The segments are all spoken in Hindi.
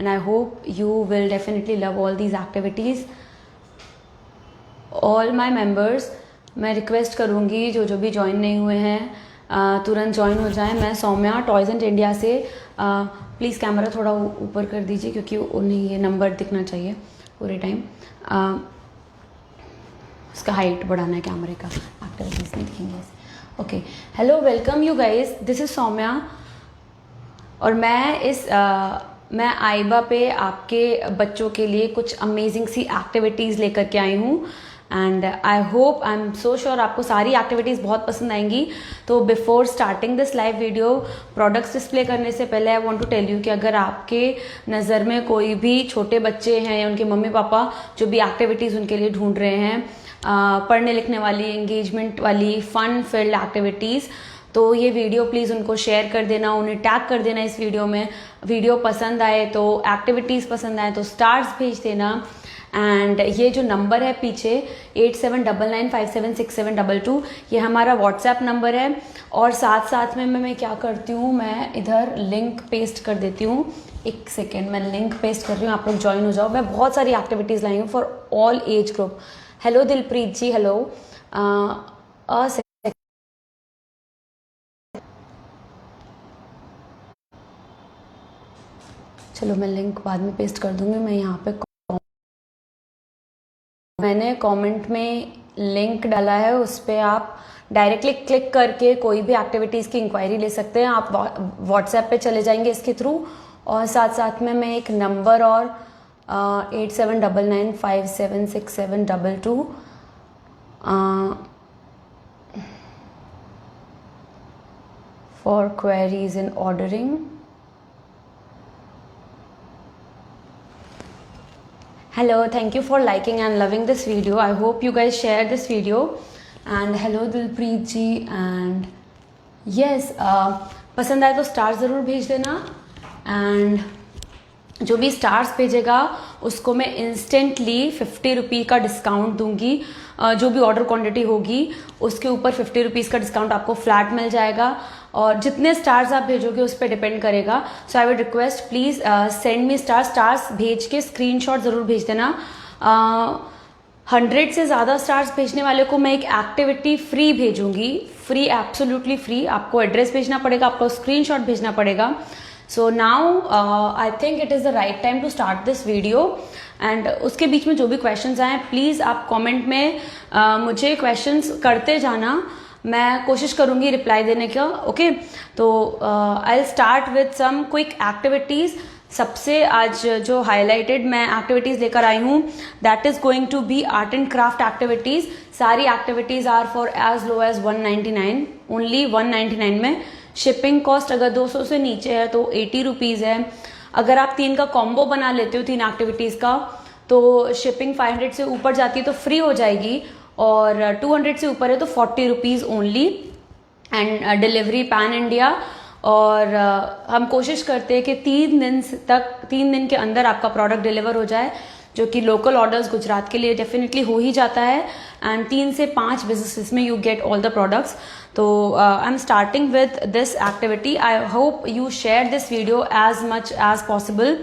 and I hope you will definitely love all these activities. All my members, मैं रिक्वेस्ट करूँगी जो भी ज्वाइन नहीं हुए हैं तुरंत ज्वाइन हो जाएं. मैं सौम्या टॉयज़ एंड इंडिया से. प्लीज़ कैमरा थोड़ा ऊपर कर दीजिए क्योंकि उन्हें ये नंबर दिखना चाहिए पूरे टाइम. उसका हाइट बढ़ाना है कैमरे का, एक्टिविटीज़ नहीं दिखेंगे ऐसे. Okay, hello, welcome you guys, this is Saumya और मैं आइबा पे आपके बच्चों के लिए कुछ अमेजिंग सी एक्टिविटीज़ लेकर के आई हूँ. And I hope, I am so sure आपको सारी एक्टिविटीज़ बहुत पसंद आएंगी. तो before starting this live video, products display करने से पहले I want to tell you कि अगर आपके नज़र में कोई भी छोटे बच्चे हैं या उनके मम्मी पापा जो भी एक्टिविटीज़ उनके लिए ढूंढ रहे हैं, पढ़ने लिखने वाली, एंगेजमेंट वाली, फन फिल्ड एक्टिविटीज़, तो ये वीडियो प्लीज़ उनको शेयर कर देना, उन्हें टैग कर देना इस वीडियो में. वीडियो पसंद आए तो, एक्टिविटीज़ पसंद आए तो स्टार्स भेज देना. एंड ये जो नंबर है पीछे 8799576722, ये हमारा व्हाट्सएप नंबर है. और साथ साथ में मैं क्या करती हूँ, मैं इधर लिंक पेस्ट कर देती हूँ. एक सेकेंड, मैं लिंक पेस्ट कर रही हूँ, आप लोग ज्वाइन हो जाओ. मैं बहुत सारी एक्टिविटीज़ लाई हूँ for all age group. Hello Dilpreet ji, hello. चलो मैं लिंक बाद में पेस्ट कर दूंगी. मैं यहाँ पे मैंने कमेंट में लिंक डाला है, उस पर आप डायरेक्टली क्लिक करके कोई भी एक्टिविटीज़ की इंक्वायरी ले सकते हैं. आप व्हाट्सएप पे चले जाएंगे इसके थ्रू. और साथ साथ में मैं एक नंबर और 8799576722 for queries in ordering. Hello, thank you for liking and loving this video. I hope you guys share this video. And hello Dilpreet ji. And yes, पसंद आए तो स्टार ज़रूर भेज देना. एंड जो भी स्टार्स भेजेगा उसको मैं इंस्टेंटली 50 रुपये का डिस्काउंट दूंगी. जो भी ऑर्डर क्वांटिटी होगी उसके ऊपर 50 रुपीज़ का डिस्काउंट आपको फ्लैट मिल जाएगा. और जितने स्टार्स आप भेजोगे उस पर डिपेंड करेगा. So I would request please send me stars भेज के स्क्रीनशॉट ज़रूर भेज देना. 100 से ज़्यादा स्टार्स भेजने वाले को मैं एक एक्टिविटी फ्री भेजूंगी. Free, absolutely free. आपको एड्रेस भेजना पड़ेगा, आपको स्क्रीनशॉट भेजना पड़ेगा. So now I think it is the right time to start this video. And उसके बीच में जो भी क्वेश्चंस आए प्लीज़ आप कमेंट में मुझे क्वेश्चंस करते जाना. मैं कोशिश करूंगी रिप्लाई देने का. ओके, तो I will start with some quick activities. सबसे आज जो हाईलाइटेड मैं एक्टिविटीज़ लेकर आई हूँ, that is going to be art and craft activities. सारी activities are for as low as 199, only 199 में. शिपिंग कॉस्ट अगर 200 से नीचे है तो 80 रुपीज़ है. अगर आप 3 का कॉम्बो बना लेते हो 3 एक्टिविटीज़ का, तो शिपिंग 500 से ऊपर जाती है तो फ्री हो जाएगी. और 200 से ऊपर है तो 40 rupees only. And delivery pan India. और हम कोशिश करते हैं कि 3 दिन के अंदर आपका प्रोडक्ट डिलीवर हो जाए, जो कि लोकल ऑर्डर्स गुजरात के लिए डेफिनेटली हो ही जाता है. एंड 3 से 5 बिजनेसेस में you get all the products. तो I am starting with this activity. I hope you share this video as much as possible.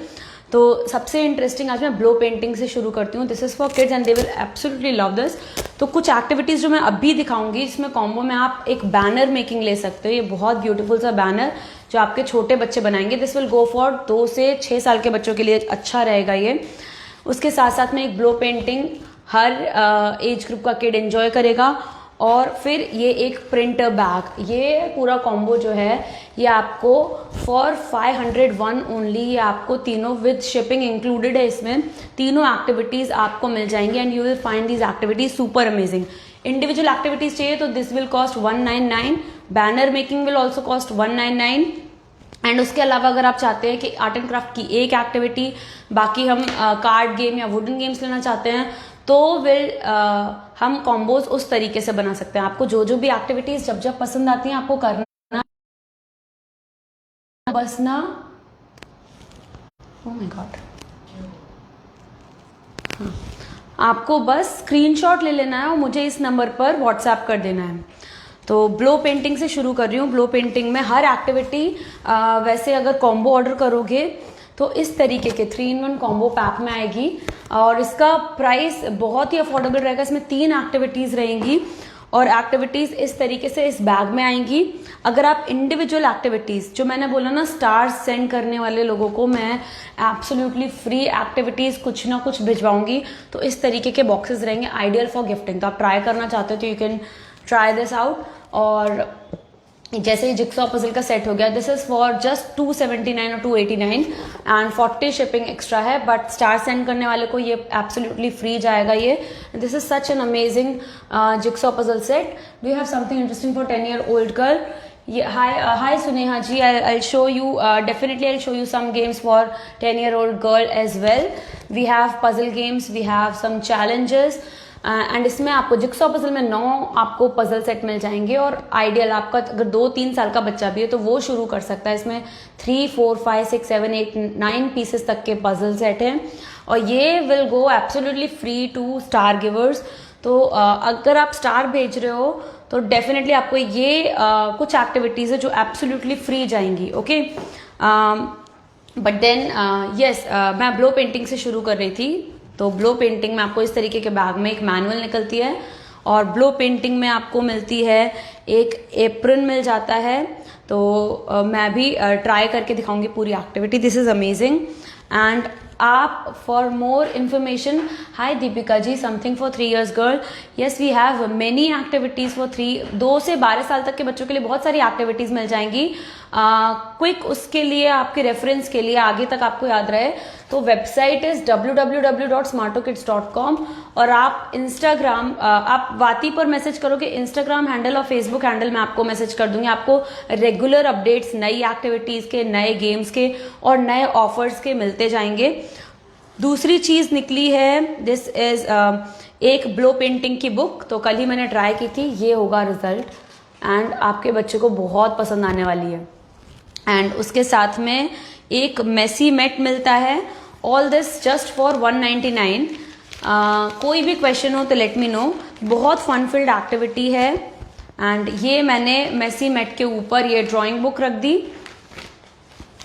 तो सबसे इंटरेस्टिंग आज मैं ब्लो पेंटिंग से शुरू करती हूँ. This is for kids and they will absolutely love this. तो कुछ एक्टिविटीज़ जो मैं अभी दिखाऊंगी, जिसमें कॉम्बो में आप एक बैनर मेकिंग ले सकते हो. ये बहुत ब्यूटीफुल सा बैनर जो आपके छोटे बच्चे बनाएंगे. दिस विल गो फॉर 2 से 6 साल के बच्चों के लिए अच्छा रहेगा ये. उसके साथ साथ में एक ब्लो पेंटिंग हर एज ग्रुप का किड एंजॉय करेगा. और फिर ये एक प्रिंटर बैग. ये पूरा कॉम्बो जो है ये आपको फॉर 501 ओनली. ये आपको तीनों विद शिपिंग इंक्लूडेड है. इसमें तीनों एक्टिविटीज़ आपको मिल जाएंगी. And you will find these activities super amazing. Individual activities चाहिए तो this will cost 199. Banner making will also cost 199. And उसके अलावा अगर आप चाहते हैं कि आर्ट एंड क्राफ्ट की एक एक्टिविटी, बाकी हम कार्ड गेम या वुडन गेम्स लेना चाहते हैं, तो हम कॉम्बोज उस तरीके से बना सकते हैं. आपको जो भी एक्टिविटीज जब पसंद आती हैं आपको करना, बस ना. Oh my God. आपको बस स्क्रीनशॉट ले लेना है और मुझे इस नंबर पर व्हाट्सएप कर देना है. तो ब्लो पेंटिंग से शुरू कर रही हूँ. ब्लो पेंटिंग में हर एक्टिविटी, वैसे अगर कॉम्बो ऑर्डर करोगे तो इस तरीके के 3-in-1 कॉम्बो पैक में आएगी और इसका प्राइस बहुत ही अफोर्डेबल रहेगा। इसमें 3 एक्टिविटीज़ रहेंगी और एक्टिविटीज़ इस तरीके से इस बैग में आएंगी। अगर आप इंडिविजुअल एक्टिविटीज़, जो मैंने बोला ना स्टार्स सेंड करने वाले लोगों को मैं एब्सोल्युटली फ्री एक्टिविटीज़ कुछ ना कुछ भिजवाऊंगी, तो इस तरीके के बॉक्सेस रहेंगे, आइडियल फॉर गिफ्टिंग। तो आप ट्राई करना चाहते हो तो you can try this out. और जैसे ही जिक्सॉ पजल का सेट हो गया, दिस इज फॉर जस्ट 279 और 289 एंड 40 शिपिंग एक्स्ट्रा है, बट स्टार सेंड करने वाले को ये एब्सोल्युटली फ्री जाएगा ये। This is such an amazing jigsaw puzzle set. Do you have something interesting for 10-year-old girl? Hi Suneha ji, I'll show you, definitely I'll show you some games for 10-year-old girl as well. We have puzzle games, we have some challenges. And इसमें आपको जिक्सॉ पजल में 9 आपको पजल सेट मिल जाएंगे और आइडियल आपका अगर 2-3 साल का बच्चा भी है तो वो शुरू कर सकता है। इसमें 3, 4, 5, 6, 7, 8, 9 पीसेस तक के पजल सेट हैं और ये will go absolutely free to star givers. तो अगर आप स्टार भेज रहे हो तो डेफिनेटली आपको ये कुछ एक्टिविटीज़ है जो एब्सोल्युटली फ्री जाएंगी। ओके, बट देन यस, मैं ब्लो पेंटिंग से शुरू कर रही थी। तो ब्लो पेंटिंग में आपको इस तरीके के बैग में एक मैनुअल निकलती है और ब्लो पेंटिंग में आपको मिलती है एक एप्रन मिल जाता है। तो मैं भी ट्राई करके दिखाऊंगी पूरी activity. This is amazing. And आप for more information, hi Deepika ji, something for 3 years girl. Yes, we have many activities for 2 से 12 साल तक के बच्चों के लिए बहुत सारी एक्टिविटीज़ मिल जाएंगी। क्विक उसके लिए आपके रेफरेंस के लिए आगे तक आपको याद रहे तो वेबसाइट इज www.smartokids.com और आप इंस्टाग्राम, आप वाती पर मैसेज करोगे, इंस्टाग्राम हैंडल और फेसबुक हैंडल मैं आपको मैसेज कर दूंगी। आपको रेगुलर अपडेट्स नई एक्टिविटीज़ के, नए गेम्स के और नए ऑफर्स के मिलते जाएंगे। दूसरी चीज़ निकली है, दिस इज एक ब्लो पेंटिंग की बुक। तो कल ही मैंने ट्राई की थी, ये होगा रिजल्ट एंड आपके बच्चे को बहुत पसंद आने वाली है। एंड उसके साथ में एक मेसी मेट मिलता है। All this just for 199। कोई भी क्वेश्चन हो तो लेट मी नो। बहुत फन फिल्ड एक्टिविटी है एंड ये मैंने मेसी मेट के ऊपर ये ड्राइंग बुक रख दी।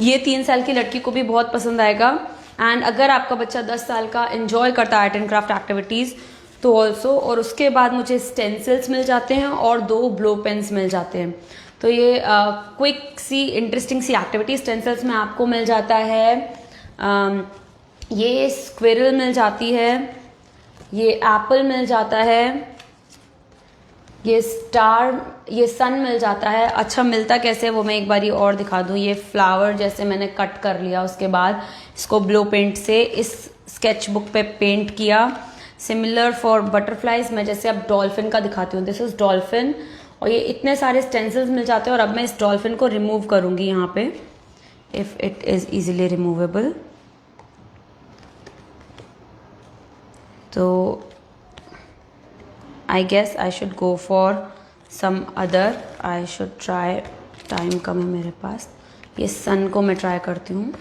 ये 3 साल की लड़की को भी बहुत पसंद आएगा। एंड अगर आपका बच्चा 10 साल का एंजॉय करता है आर्ट एंड क्राफ्ट एक्टिविटीज़ तो ऑल्सो। और उसके बाद मुझे स्टेंसिल्स मिल जाते हैं और 2 ब्लो पेन्स मिल जाते हैं। तो ये क्विक सी इंटरेस्टिंग सी एक्टिविटी स्टेंसिल्स में आपको मिल जाता है। ये स्क्विरल मिल जाती है, ये एप्पल मिल जाता है, ये स्टार, ये सन मिल जाता है। अच्छा, मिलता कैसे वो मैं एक बारी और दिखा दूँ। ये फ्लावर जैसे मैंने कट कर लिया, उसके बाद इसको ब्लो पेंट से इस स्केच बुक पे पेंट किया। सिमिलर फॉर बटरफ्लाइज, मैं जैसे अब डॉल्फिन का दिखाती हूँ, दिस इज डॉल्फिन। और ये इतने सारे स्टेंसिल्स मिल जाते हैं और अब मैं इस डॉल्फिन को रिमूव करूँगी यहाँ पे, if it is easily removable. तो I guess I should go for some other, I should try, time कम है मेरे पास। ये सन को मैं ट्राई करती हूँ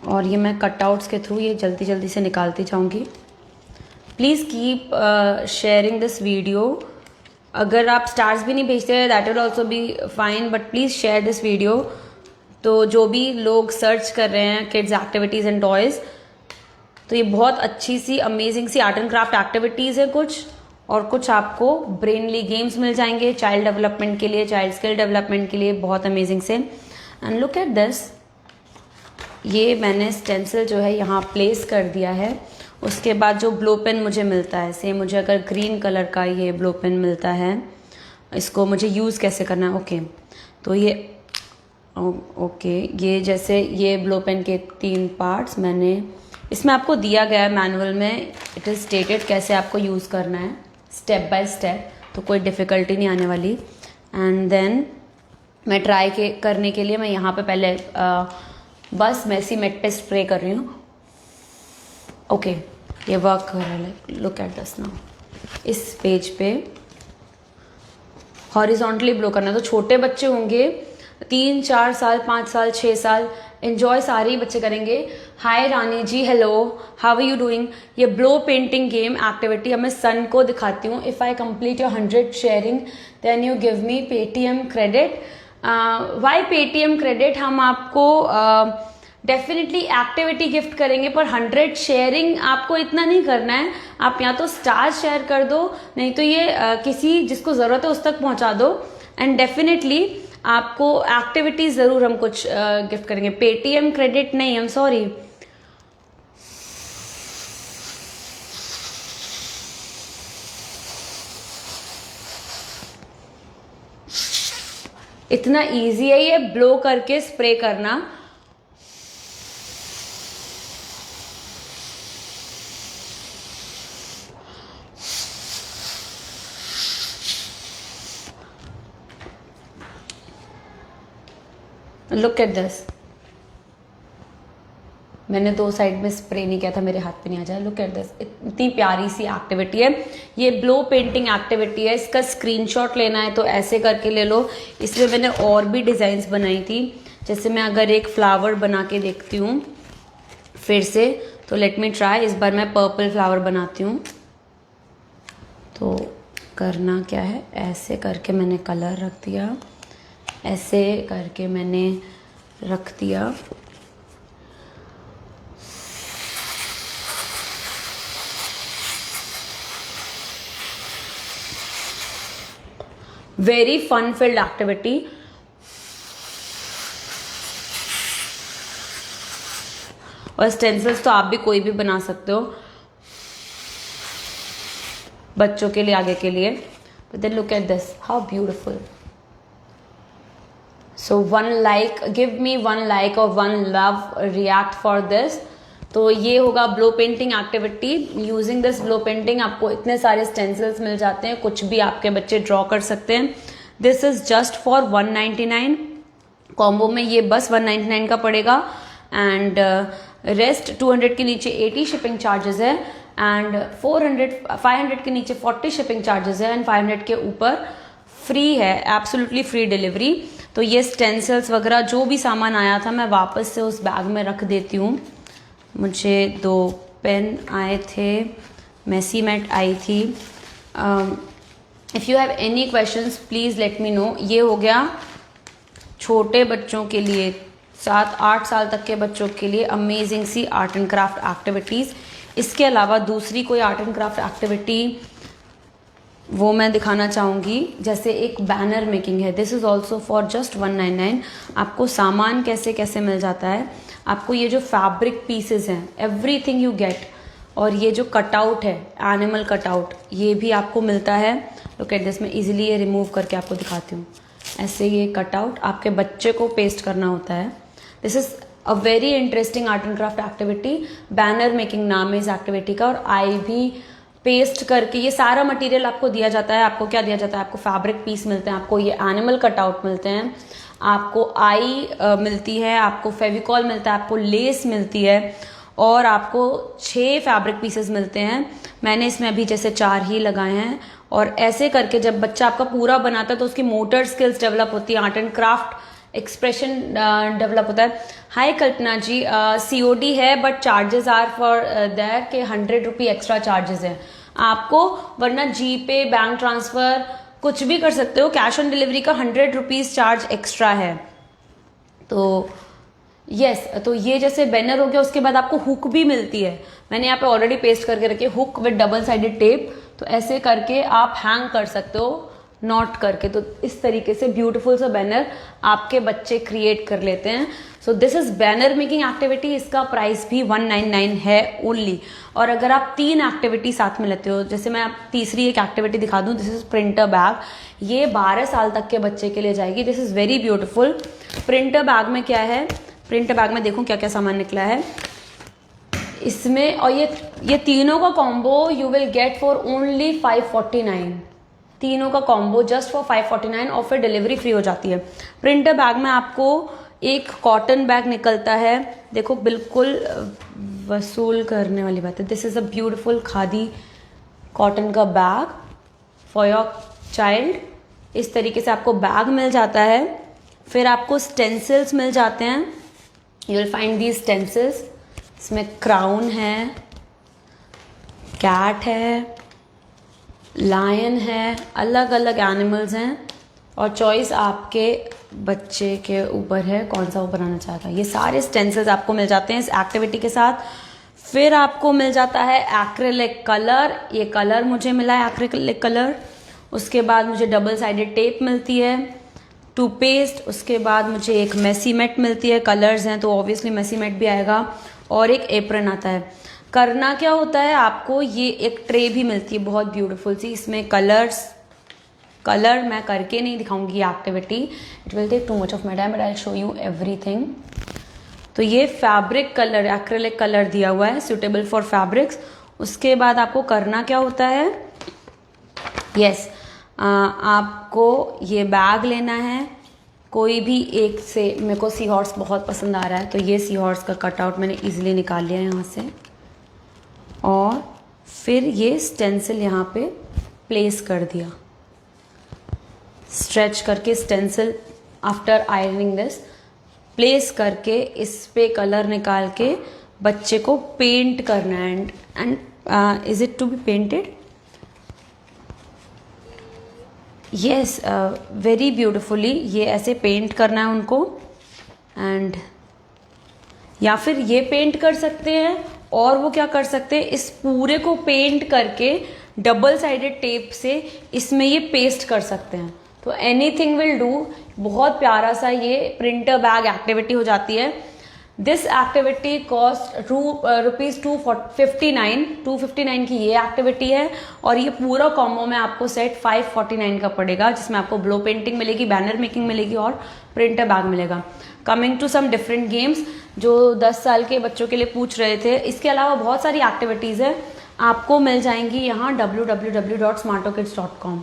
और ये मैं कटआउट्स के थ्रू ये जल्दी जल्दी से निकालती जाऊँगी। Please keep sharing this video. अगर आप स्टार्स भी नहीं भेजते that will also be fine, but please share this video. तो जो भी लोग सर्च कर रहे हैं किड्स एक्टिविटीज़ एंड टॉयज़, तो ये बहुत अच्छी सी अमेजिंग सी आर्ट एंड क्राफ्ट एक्टिविटीज़ है कुछ, और कुछ आपको ब्रेनली गेम्स मिल जाएंगे चाइल्ड डेवलपमेंट के लिए, चाइल्ड स्किल डेवलपमेंट के लिए, बहुत अमेजिंग से। एंड लुक एट दिस, ये मैंने स्टेंसिल जो है यहाँ प्लेस कर दिया है। उसके बाद जो ब्लो पेन मुझे मिलता है, से मुझे अगर ग्रीन कलर का ये ब्लो पेन मिलता है, इसको मुझे यूज़ कैसे करना है। ओके, तो ये ओके, ये जैसे ये ब्लो पेन के 3 पार्ट्स मैंने इसमें आपको दिया गया है मैनुअल में, इट इज़ स्टेटेड कैसे आपको यूज़ करना है स्टेप बाय स्टेप, तो कोई डिफ़िकल्टी नहीं आने वाली। एंड देन मैं ट्राई करने के लिए मैं यहाँ पे पहले बस मेसी मेट पे स्प्रे कर रही हूँ। ओके, ये वर्क कर रहा है। लुक एट दिस नाउ, इस पेज पे हॉरिजॉन्टली ब्लो करना। तो छोटे बच्चे होंगे 3, 4 साल, 5 साल, 6 साल, एंजॉय सारे ही बच्चे करेंगे। Hi Rani ji, hello, how are you doing. ये ब्लो पेंटिंग गेम एक्टिविटी अब मैं सन को दिखाती हूँ। If I complete your 100 sharing then you give me Paytm credit. Why Paytm credit, हम आपको डेफिनेटली एक्टिविटी गिफ्ट करेंगे, पर 100 शेयरिंग आपको इतना नहीं करना है। आप या तो स्टार्स शेयर कर दो, नहीं तो ये किसी जिसको ज़रूरत है उस तक पहुंचा दो। एंड डेफिनेटली आपको एक्टिविटी ज़रूर हम कुछ गिफ्ट करेंगे। पेटीएम क्रेडिट नहीं, आई एम सॉरी। इतना इजी है ये ब्लो करके स्प्रे करना। लुक एट दिस, मैंने 2 साइड में स्प्रे नहीं किया था, मेरे हाथ पे नहीं आ जाए। लुक एट दिस, इतनी प्यारी सी एक्टिविटी है। ये ब्लो पेंटिंग एक्टिविटी है। इसका स्क्रीनशॉट लेना है तो ऐसे करके ले लो। इसमें मैंने और भी डिज़ाइंस बनाई थी। जैसे मैं अगर एक फ्लावर बना के देखती हूँ फिर से, तो लेट मी ट्राई। इस बार मैं पर्पल फ्लावर बनाती हूँ। तो करना क्या है, ऐसे करके मैंने कलर रख दिया, ऐसे करके मैंने रख दिया। Very fun filled activity. और स्टेंसिल्स तो आप भी कोई भी बना सकते हो बच्चों के लिए, आगे के लिए। But then look at this, how beautiful. So 1 like, give me 1 like और 1 लव, रिएक्ट फॉर दिस। तो ये होगा blow painting activity. Using this blow painting आपको इतने सारे स्टेंसिल्स मिल जाते हैं, कुछ भी आपके बच्चे ड्रॉ कर सकते हैं। This is just for 199 combo में, ये बस 199 का पड़ेगा। एंड रेस्ट 200 के नीचे 80 शिपिंग चार्जेस है, एंड 500 के नीचे 40 शिपिंग चार्जेस है, एंड 500 के ऊपर फ्री है, एब्सोल्युटली फ्री डिलीवरी। तो ये स्टेंसिल्स वगैरह जो भी सामान आया था मैं वापस से उस बैग में रख देती हूँ। मुझे 2 पेन आए थे, मेसी मैट आई थी। If you have any questions please let me know. ये हो गया छोटे बच्चों के लिए, 7-8 साल तक के बच्चों के लिए अमेजिंग सी आर्ट एंड क्राफ्ट एक्टिविटीज़। इसके अलावा दूसरी कोई आर्ट एंड क्राफ्ट एक्टिविटी वो मैं दिखाना चाहूँगी। जैसे एक बैनर मेकिंग है, this is also for just 199। आपको सामान कैसे कैसे मिल जाता है, आपको ये जो फैब्रिक पीसेस हैं, एवरीथिंग यू गेट। और ये जो कटआउट है, एनिमल कटआउट, ये भी आपको मिलता है। लुक एट दिस, मैं इजीली ये रिमूव करके आपको दिखाती हूँ। ऐसे ये कटआउट आपके बच्चे को पेस्ट करना होता है। This is a very interesting art and craft activity. Banner making नाम है इस एक्टिविटी का। और आई भी पेस्ट करके, ये सारा मटेरियल आपको दिया जाता है। आपको क्या दिया जाता है, आपको फैब्रिक पीस मिलते हैं, आपको ये एनिमल कटआउट मिलते हैं, आपको आई मिलती है, आपको फेविकॉल मिलता है, आपको लेस मिलती है, और आपको 6 फैब्रिक पीसेस मिलते हैं। मैंने इसमें अभी जैसे 4 ही लगाए हैं। और ऐसे करके जब बच्चा आपका पूरा बनाता है तो उसकी मोटर स्किल्स डेवलप होती है, art and craft expression develop होता है। हाय कल्पना जी, COD है but charges are for their के 100 रुपी एक्स्ट्रा चार्जेस हैं आपको, वरना GPay, बैंक ट्रांसफ़र कुछ भी कर सकते हो। कैश ऑन डिलीवरी का 100 रुपीज़ चार्ज एक्स्ट्रा है। तो यस, तो ये जैसे बैनर हो गया, उसके बाद आपको हुक भी मिलती है। मैंने यहाँ पे ऑलरेडी पेस्ट करके रखी है, hook with double sided tape. तो ऐसे करके आप हैंग कर सकते हो नॉट करके। तो इस तरीके से ब्यूटीफुल सा बैनर आपके बच्चे क्रिएट कर लेते हैं। So this is banner making activity. इसका प्राइस भी 199 है ओनली। और अगर आप 3 एक्टिविटी साथ में लेते हो, जैसे मैं आप तीसरी एक एक्टिविटी दिखा दूं, दिस इज प्रिंटर बैग। ये 12 साल तक के बच्चे के लिए जाएगी। This is very beautiful. Printer bag में क्या है, प्रिंटर बैग में देखो क्या क्या सामान निकला है इसमें। और ये तीनों का combo you will get for only 549। तीनों का कॉम्बो जस्ट फॉर 549, और फिर डिलीवरी फ्री हो जाती है। प्रिंटर बैग में आपको एक कॉटन बैग निकलता है, देखो बिल्कुल वसूल करने वाली बात है। This is a beautiful khadi cotton का बैग फॉर योर चाइल्ड। इस तरीके से आपको बैग मिल जाता है। फिर आपको स्टेंसिल्स मिल जाते हैं, you will find these stencils. इसमें क्राउन है, कैट है, लायन है, अलग अलग एनिमल्स हैं। और चॉइस आपके बच्चे के ऊपर है कौन सा वो बनाना चाहता है। ये सारे स्टेंसिल्स आपको मिल जाते हैं इस एक्टिविटी के साथ। फिर आपको मिल जाता है एक्रिलिक कलर, ये कलर मुझे मिला है एक्रिलिक कलर। उसके बाद मुझे डबल साइडेड टेप मिलती है, टूथपेस्ट, उसके बाद मुझे एक मेसी मेट मिलती है, कलर्स हैं तो ऑब्वियसली मेसी मेट भी आएगा, और एक एप्रन आता है। करना क्या होता है, आपको ये एक ट्रे भी मिलती है बहुत ब्यूटीफुल सी, इसमें कलर मैं करके नहीं दिखाऊंगी activity, it will take too much of my time, but I will show you everything. तो ये फैब्रिक कलर, एक्रिलिक कलर दिया हुआ है सुटेबल फॉर फैब्रिक्स। उसके बाद आपको करना क्या होता है, यस आपको ये बैग लेना है कोई भी एक से। मेरे को सी हॉर्स बहुत पसंद आ रहा है, तो ये सी हॉर्स का कटआउट मैंने इजीली निकाल लिया यहाँ से, और फिर ये स्टेंसिल यहाँ पे प्लेस कर दिया, स्ट्रेच करके stencil after ironing this place करके इस पे कलर निकाल के बच्चे को पेंट करना है। And is it to be painted, yes very beautifully, ये ऐसे पेंट करना है उनको। एंड या फिर ये पेंट कर सकते हैं, और वो क्या कर सकते हैं, इस पूरे को पेंट करके डबल साइडेड टेप से इसमें ये पेस्ट कर सकते हैं। तो एनीथिंग विल डू, बहुत प्यारा सा ये प्रिंटर बैग एक्टिविटी हो जाती है। दिस एक्टिविटी कॉस्ट रुपीज 259 की ये एक्टिविटी है, और ये पूरा कॉम्बो में आपको सेट 549 का पड़ेगा, जिसमें आपको ब्लो पेंटिंग मिलेगी, बैनर मेकिंग मिलेगी और प्रिंटर बैग मिलेगा। Coming to some different games जो 10 साल के बच्चों के लिए पूछ रहे थे, इसके अलावा बहुत सारी एक्टिविटीज़ है आपको मिल जाएंगी यहाँ www.smartokids.com।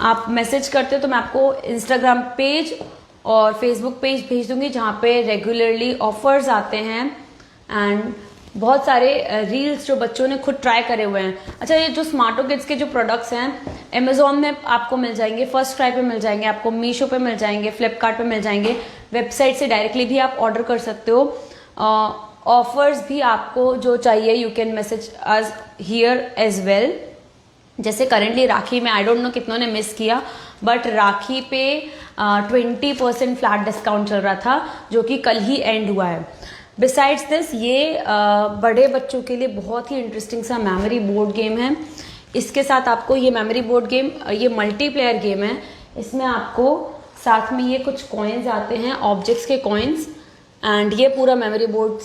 आप मैसेज करते हो तो मैं आपको इंस्टाग्राम पेज और फेसबुक पेज भेज दूंगी, जहाँ पे रेगुलरली ऑफर्स आते हैं एंड बहुत सारे रील्स जो बच्चों ने खुद ट्राई करे हुए हैं। अच्छा, ये जो स्मार्टो किड्स के जो प्रोडक्ट्स हैं अमेजोन में आपको मिल जाएंगे, फर्स्ट क्राई पे मिल जाएंगे, आपको मीशो पे मिल जाएंगे, फ्लिपकार्ट पे मिल जाएंगे, वेबसाइट से डायरेक्टली भी आप ऑर्डर कर सकते हो। ऑफर्स भी आपको जो चाहिए you can message us here as well. जैसे करेंटली राखी में आई डोंट नो कितनों ने मिस किया, बट राखी पे 20% फ्लैट डिस्काउंट चल रहा था, जो कि कल ही एंड हुआ है। बिसाइड्स दिस ये बड़े बच्चों के लिए बहुत ही इंटरेस्टिंग सा मेमोरी बोर्ड गेम है। इसके साथ आपको ये मेमोरी बोर्ड गेम, ये मल्टीप्लेयर गेम है, इसमें आपको साथ में ये कुछ कॉइन्स आते हैं, ऑब्जेक्ट्स के कॉइन्स, एंड ये पूरा मेमोरी बोर्ड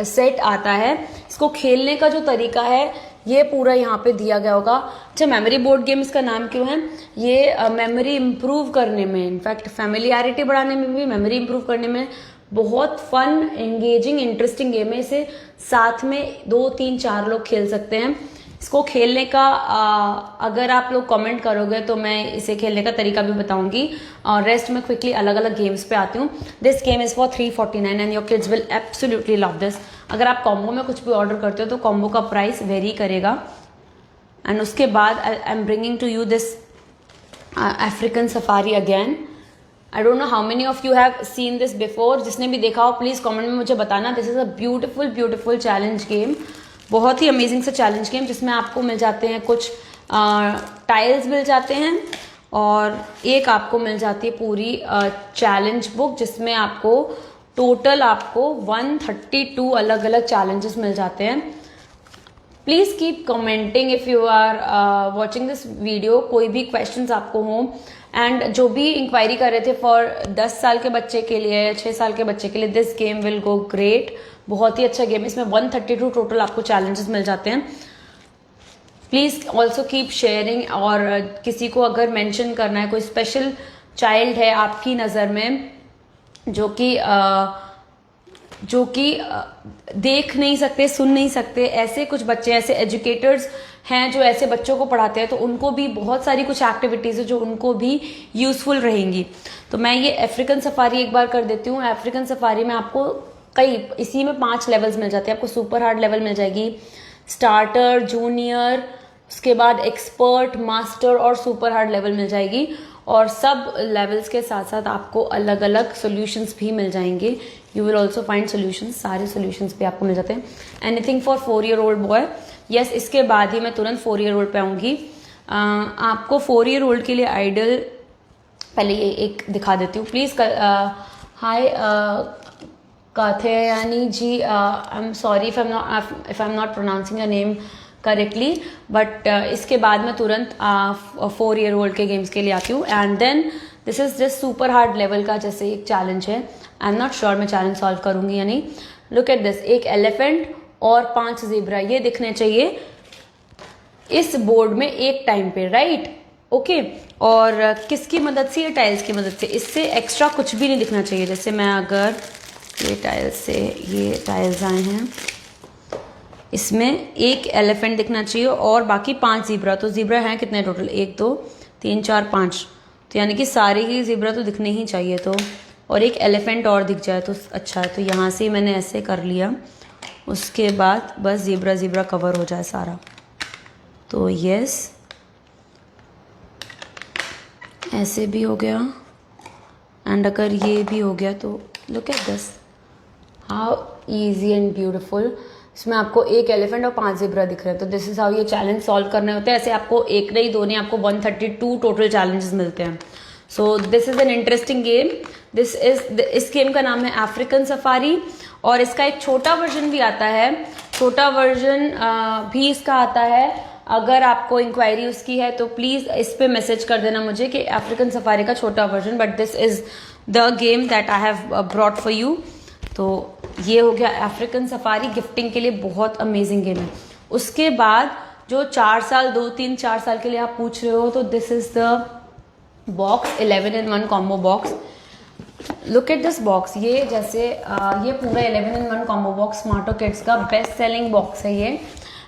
सेट आता है। इसको खेलने का जो तरीका है ये पूरा यहाँ पे दिया गया होगा। अच्छा, मेमोरी बोर्ड गेम इसका नाम क्यों है, ये मेमोरी इम्प्रूव करने में, इनफैक्ट फैमिलियरिटी बढ़ाने में भी, मेमोरी इम्प्रूव करने में बहुत फन, एंगेजिंग, इंटरेस्टिंग गेम है। इसे साथ में 2, 3, 4 लोग खेल सकते हैं। इसको खेलने का अगर आप लोग कमेंट करोगे तो मैं इसे खेलने का तरीका भी बताऊंगी, और रेस्ट में क्विकली अलग अलग गेम्स पे आती हूँ। This game is for 349 and your kids will absolutely love this. अगर आप कॉम्बो में कुछ भी ऑर्डर करते हो तो कॉम्बो का प्राइस वेरी करेगा। एंड उसके बाद I am bringing to you this African safari again. I don't know how many of you have seen this before. जिसने भी देखा हो प्लीज कमेंट में मुझे बताना। This is a beautiful beautiful challenge game, बहुत ही अमेजिंग सा चैलेंज गेम, जिसमें आपको मिल जाते हैं कुछ टाइल्स मिल जाते हैं, और एक आपको मिल जाती है पूरी चैलेंज बुक, जिसमें आपको टोटल आपको 132 अलग अलग चैलेंजेस मिल जाते हैं। Please keep commenting if you are watching this video, कोई भी क्वेश्चंस आपको हो। एंड जो भी इंक्वायरी कर रहे थे फॉर 10 साल के बच्चे के लिए, 6 साल के बच्चे के लिए, this game will go great. बहुत ही अच्छा गेम है, इसमें 132 टोटल आपको चैलेंजेस मिल जाते हैं। प्लीज ऑल्सो कीप शेयरिंग, और किसी को अगर मेंशन करना है, कोई स्पेशल चाइल्ड है आपकी नज़र में जो कि देख नहीं सकते, सुन नहीं सकते, ऐसे कुछ बच्चे, ऐसे एजुकेटर्स हैं जो ऐसे बच्चों को पढ़ाते हैं, तो उनको भी बहुत सारी कुछ एक्टिविटीज़ है जो उनको भी यूजफुल रहेंगी। तो मैं ये अफ्रीकन सफारी एक बार कर देती हूँ। अफ्रीकन सफारी में आपको इसी में 5 लेवल्स मिल जाते हैं। आपको सुपर हार्ड लेवल मिल जाएगी, स्टार्टर, जूनियर, उसके बाद एक्सपर्ट, मास्टर और सुपर हार्ड लेवल मिल जाएगी। और सब लेवल्स के साथ साथ आपको अलग अलग सॉल्यूशंस भी मिल जाएंगे। You will also find solutions, सारे सॉल्यूशंस भी आपको मिल जाते हैं। Anything for 4-year-old boy. Yes, इसके बाद ही मैं तुरंत 4-year-old पे आऊँगी। आपको 4-year-old के लिए आइडल पहले ये एक दिखा देती हूँ please. Hi Katyayani ji, I am sorry if I am not pronouncing a name correctly, but इसके बाद मैं तुरंत 4 ईयर ओल्ड के गेम्स के लिए आती हूँ। And then this is just super hard level का जैसे एक चैलेंज है। आई एम नॉट श्योर मैं चैलेंज सॉल्व करूंगी या नहीं। लुक एट दिस, एक एलिफेंट और 5 ज़ेब्रा ये दिखने चाहिए इस बोर्ड में एक टाइम पे, राइट? ओके और किसकी मदद से? ये टाइल्स की मदद से। इससे एक्स्ट्रा कुछ भी नहीं दिखना चाहिए। जैसे मैं अगर ये टाइल्स से ये टाइल्स आए हैं, इसमें एक एलिफेंट दिखना चाहिए और बाकी 5 ज़ेब्रा। तो ज़ेब्रा हैं कितने टोटल? 1 2 3 4 5, तो यानी कि सारे ही ज़ेब्रा तो दिखने ही चाहिए। तो और एक एलिफेंट और दिख जाए तो अच्छा है। तो यहाँ से मैंने ऐसे कर लिया, उसके बाद बस ज़ेब्रा ज़ेब्रा कवर हो जाए सारा। तो यस, ऐसे भी हो गया एंड अगर ये भी हो गया तो look at this, how easy and beautiful. इसमें आपको एक एलिफेंट और 5 ज़ेब्रा दिख रहे हैं। तो दिस इज हाउ ये चैलेंज सॉल्व करने होते हैं। ऐसे आपको एक नहीं दो नहीं, आपको 132 टोटल चैलेंजेस मिलते हैं। So this is an interesting game. इस गेम का नाम है अफ्रीकन सफारी और इसका एक छोटा वर्जन भी आता है। छोटा वर्जन भी इसका आता है। अगर आपको इंक्वायरी उसकी है तो प्लीज़ इस पे मैसेज कर देना मुझे कि अफ्रीकन सफारी का छोटा version, but this is the game that I have brought for you. तो ये हो गया अफ्रीकन सफारी, गिफ्टिंग के लिए बहुत अमेजिंग गेम है। उसके बाद जो 4 साल 2 3 4 साल के लिए आप पूछ रहे हो, तो this is the box 11 in 1 combo box. Look at this box. ये जैसे ये पूरा 11 in 1 कॉम्बो बॉक्स स्मार्टो किड्स का बेस्ट सेलिंग बॉक्स है ये।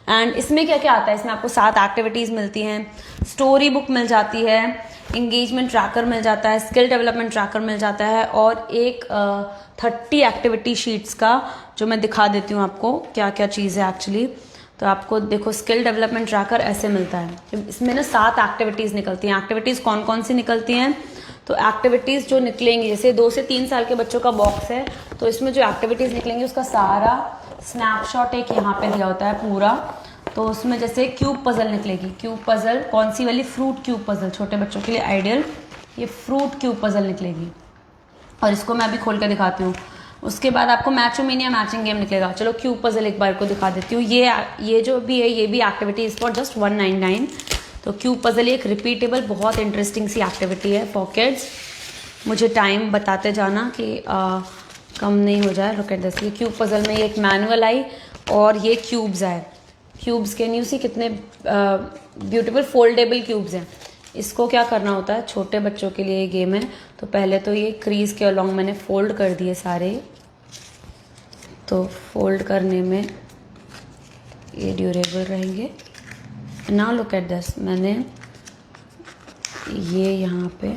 एंड इसमें क्या क्या आता है? इसमें आपको 7 एक्टिविटीज़ मिलती हैं, स्टोरी बुक मिल जाती है, इंगेजमेंट ट्रैकर मिल जाता है, स्किल डेवलपमेंट ट्रैकर मिल जाता है और एक 30 एक्टिविटी शीट्स का, जो मैं दिखा देती हूँ आपको क्या क्या चीज़ है एक्चुअली। तो आपको देखो स्किल डेवलपमेंट ट्रैकर ऐसे मिलता है। इसमें ना 7 एक्टिविटीज़ निकलती हैं। एक्टिविटीज़ कौन कौन सी निकलती हैं? तो एक्टिविटीज़ जो निकलेंगी, जैसे 2 से 3 साल के बच्चों का बॉक्स है, तो इसमें जो एक्टिविटीज़ निकलेंगी उसका सारा स्नैपशॉट एक यहाँ पे दिया होता है पूरा। तो उसमें जैसे क्यूब पजल निकलेगी। क्यूब पजल कौन सी वाली? फ्रूट क्यूब पजल, छोटे बच्चों के लिए आइडियल ये फ्रूट क्यूब पजल निकलेगी। और इसको मैं अभी खोल कर दिखाती हूँ। उसके बाद आपको मैचोमेनिया मैचिंग गेम निकलेगा। चलो क्यूब पजल एक बार को दिखा देती हूँ। ये जो भी है ये भी एक्टिविटी इज फॉर जस्ट 199। तो क्यूब पजल एक रिपीटेबल बहुत इंटरेस्टिंग सी एक्टिविटी है फॉर किड्स। मुझे टाइम बताते जाना कि कम नहीं हो जाए। लुक एट दिस, ये क्यूब पजल में एक मैनुअल आई और ये क्यूब्स आए। क्यूब्स कैन यू सी कितने ब्यूटीफुल फोल्डेबल क्यूब्स हैं। इसको क्या करना होता है? छोटे बच्चों के लिए ये गेम है। तो पहले तो ये क्रीज के अलॉन्ग मैंने फोल्ड कर दिए सारे। तो फोल्ड करने में ये ड्यूरेबल रहेंगे। नाउ लुक एट दिस, मैंने ये यहाँ पे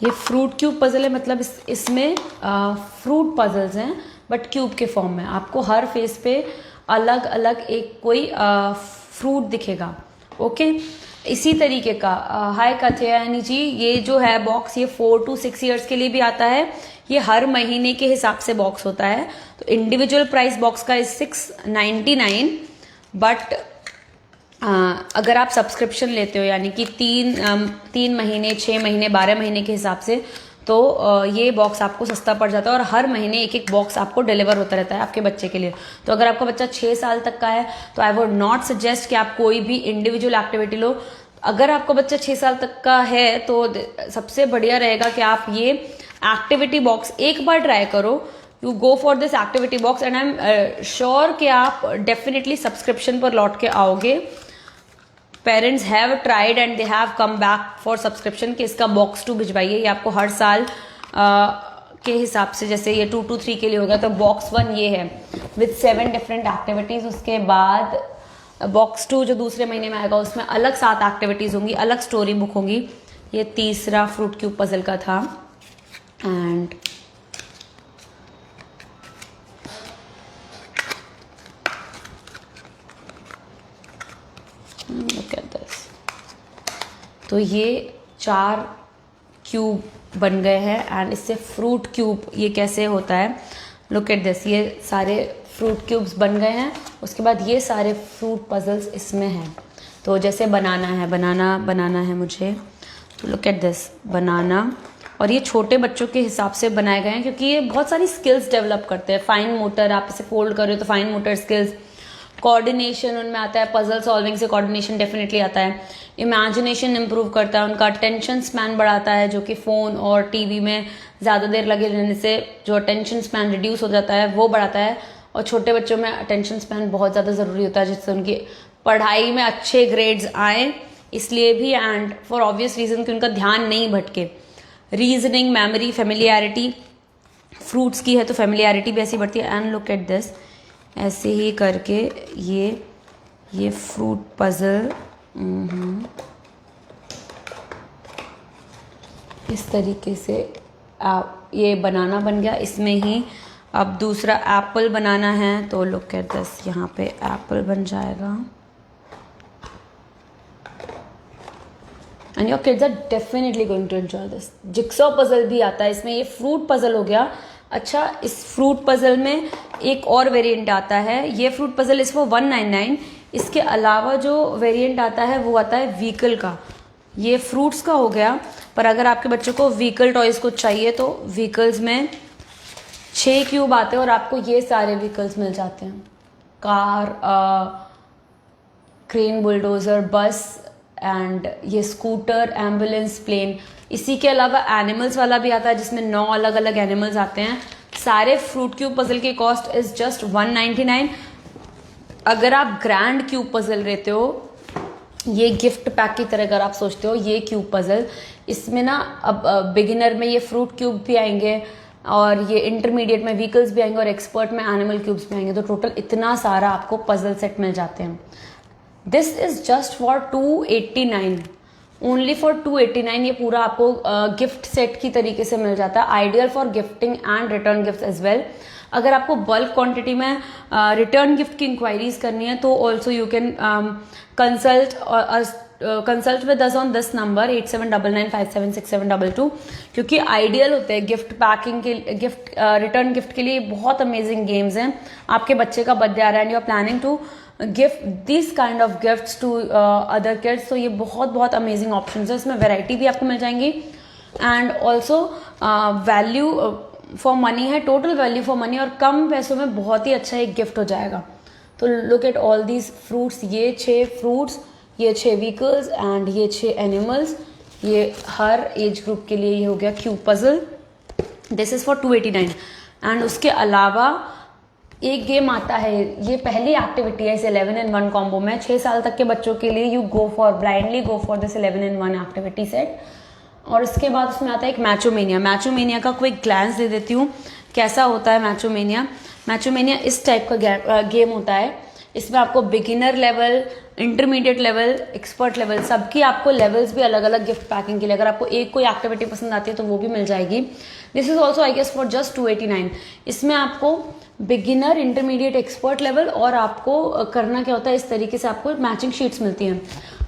ये फ्रूट क्यूब पजल है। मतलब इसमें फ्रूट पजल्स हैं बट क्यूब के फॉर्म में। आपको हर फेस पे अलग अलग एक कोई फ्रूट दिखेगा। ओके, इसी तरीके का हाय काथेयानी जी, ये जो है बॉक्स ये 4 to 6 ईयर्स के लिए भी आता है। ये हर महीने के हिसाब से बॉक्स होता है। तो इंडिविजुअल प्राइस बॉक्स का इज 699, बट अगर आप सब्सक्रिप्शन लेते हो यानी कि 3 महीने 6 महीने 12 महीने के हिसाब से, तो ये बॉक्स आपको सस्ता पड़ जाता है और हर महीने एक एक बॉक्स आपको डिलीवर होता रहता है आपके बच्चे के लिए। तो अगर आपका बच्चा 6 साल तक का है तो आई वुड नॉट सजेस्ट कि आप कोई भी इंडिविजुअल एक्टिविटी लो। अगर आपका बच्चा 6 साल तक का है तो सबसे बढ़िया रहेगा कि आप ये एक्टिविटी बॉक्स एक बार ट्राई करो। You go for this activity box and I am sure कि आप डेफिनेटली सब्सक्रिप्शन पर लौट के आओगे। Parents have tried and they have come back for subscription कि इसका बॉक्स 2 भिजवाइए। ये आपको हर साल के हिसाब से, जैसे ये 2 to 3 के लिए हो गया, तो बॉक्स 1 ये है विद 7 डिफरेंट एक्टिविटीज। उसके बाद बॉक्स 2 जो दूसरे महीने में आएगा उसमें अलग 7 एक्टिविटीज होंगी, अलग स्टोरी बुक होंगी। ये तीसरा फ्रूट क्यूब पजल का था। एंड look at this, तो ये 4 क्यूब बन गए हैं। एंड इससे फ्रूट क्यूब ये कैसे होता है? लुक एट दिस, ये सारे फ्रूट क्यूब्स बन गए हैं। उसके बाद ये सारे फ्रूट पजल्स इसमें हैं। तो जैसे बनाना है मुझे, तो लुक एट दिस बनाना। और ये छोटे बच्चों के हिसाब से बनाए गए हैं क्योंकि ये बहुत सारी स्किल्स डेवलप करते हैं। फाइन मोटर, आप इसे फोल्ड कर रहे हो तो फाइन मोटर स्किल्स, कोऑर्डिनेशन उनमें आता है, पजल सॉल्विंग से कोऑर्डिनेशन डेफिनेटली आता है, इमेजिनेशन इंप्रूव करता है, उनका अटेंशन स्पैन बढ़ाता है, जो कि फ़ोन और टीवी में ज़्यादा देर लगे रहने से जो अटेंशन स्पैन रिड्यूस हो जाता है वो बढ़ाता है। और छोटे बच्चों में अटेंशन स्पैन बहुत ज़्यादा ज़रूरी होता है जिससे उनकी पढ़ाई में अच्छे ग्रेड्स आए, इसलिए भी, एंड फॉर ऑब्वियस रीज़न कि उनका ध्यान नहीं भटके। रीजनिंग, मेमोरी, फेमिलियरिटी, फ्रूट्स की है तो फेमिलियरिटी भी ऐसी बढ़ती है। एंड लुक एट दिस, ऐसे ही करके ये फ्रूट पजल इस तरीके से ये बनाना बन गया। इसमें ही अब दूसरा एप्पल बनाना है, तो लुक एट दिस, यहाँ पे एप्पल बन जाएगा। And your kids are definitely going to enjoy this. Jigsaw puzzle भी आता है इसमें, ये फ्रूट पजल हो गया। अच्छा, इस फ्रूट पजल में एक और वेरिएंट आता है, ये फ्रूट पजल इस वो 199। इसके अलावा जो वेरिएंट आता है वो आता है व्हीकल का। ये फ्रूट्स का हो गया, पर अगर आपके बच्चों को व्हीकल टॉयज कुछ चाहिए तो व्हीकल्स में 6 क्यूब आते हैं और आपको ये सारे व्हीकल्स मिल जाते हैं। कार, क्रेन, बुलडोजर, बस एंड ये स्कूटर, एम्बुलेंस, प्लेन। इसी के अलावा एनिमल्स वाला भी आता है जिसमें 9 अलग अलग एनिमल्स आते हैं। सारे फ्रूट क्यूब पजल की कॉस्ट इज जस्ट 199। अगर आप ग्रैंड क्यूब पजल लेते हो, ये गिफ्ट पैक की तरह अगर आप सोचते हो, ये क्यूब पजल, इसमें ना अब बिगिनर में ये फ्रूट क्यूब भी आएंगे और ये इंटरमीडिएट में व्हीकल्स भी आएंगे और एक्सपर्ट में एनिमल क्यूब्स भी आएंगे। तो टोटल इतना सारा आपको पजल सेट मिल जाते हैं। This is just for 289, only for 289। ये पूरा आपको गिफ्ट सेट की तरीके से मिल जाता है, ideal for gifting and return gift as well. अगर आपको बल्क क्वांटिटी में रिटर्न गिफ्ट की इंक्वायरीज करनी है तो also you can consult with us on this number 8799576722, क्योंकि आइडियल होते हैं गिफ्ट पैकिंग के, गिफ्ट रिटर्न गिफ्ट के लिए। बहुत अमेजिंग गेम्स हैं। आपके बच्चे का बर्थडे आ रहा है and you are planning to gift this kind of gifts to other kids, तो ये बहुत अमेजिंग ऑप्शन है। इसमें वेराइटी भी आपको मिल जाएंगी and also value for money है, टोटल वैल्यू फॉर मनी, और कम पैसों में बहुत ही अच्छा एक गिफ्ट हो जाएगा। तो look at all these fruits, ये 6 फ्रूट्स, ये 6 व्हीकल्स एंड ये 6 एनिमल्स। ये हर एज ग्रुप के लिए ये हो गया cube puzzle. This is for 289। And उसके अलावा एक गेम आता है, ये पहली एक्टिविटी है इस 11 in 1 कॉम्बो में। 6 साल तक के बच्चों के लिए you go for blindly go for this 11 in 1 activity set. और इसके बाद उसमें आता है एक मैचोमेनिया। मैचोमेनिया का क्विक ग्लैंस दे देती हूँ कैसा होता है मैचोमेनिया। मैचोमेनिया इस टाइप का गेम होता है। इसमें आपको beginner level, intermediate level, expert level, सबकी आपको लेवल्स भी अलग अलग गिफ्ट पैकिंग के लिए। अगर आपको एक कोई एक्टिविटी पसंद आती है तो वो भी मिल जाएगी। This is also I guess for just 289। इसमें आपको बिगिनर, इंटरमीडिएट, एक्सपर्ट लेवल, और आपको करना क्या होता है, इस तरीके से आपको मैचिंग शीट्स मिलती हैं।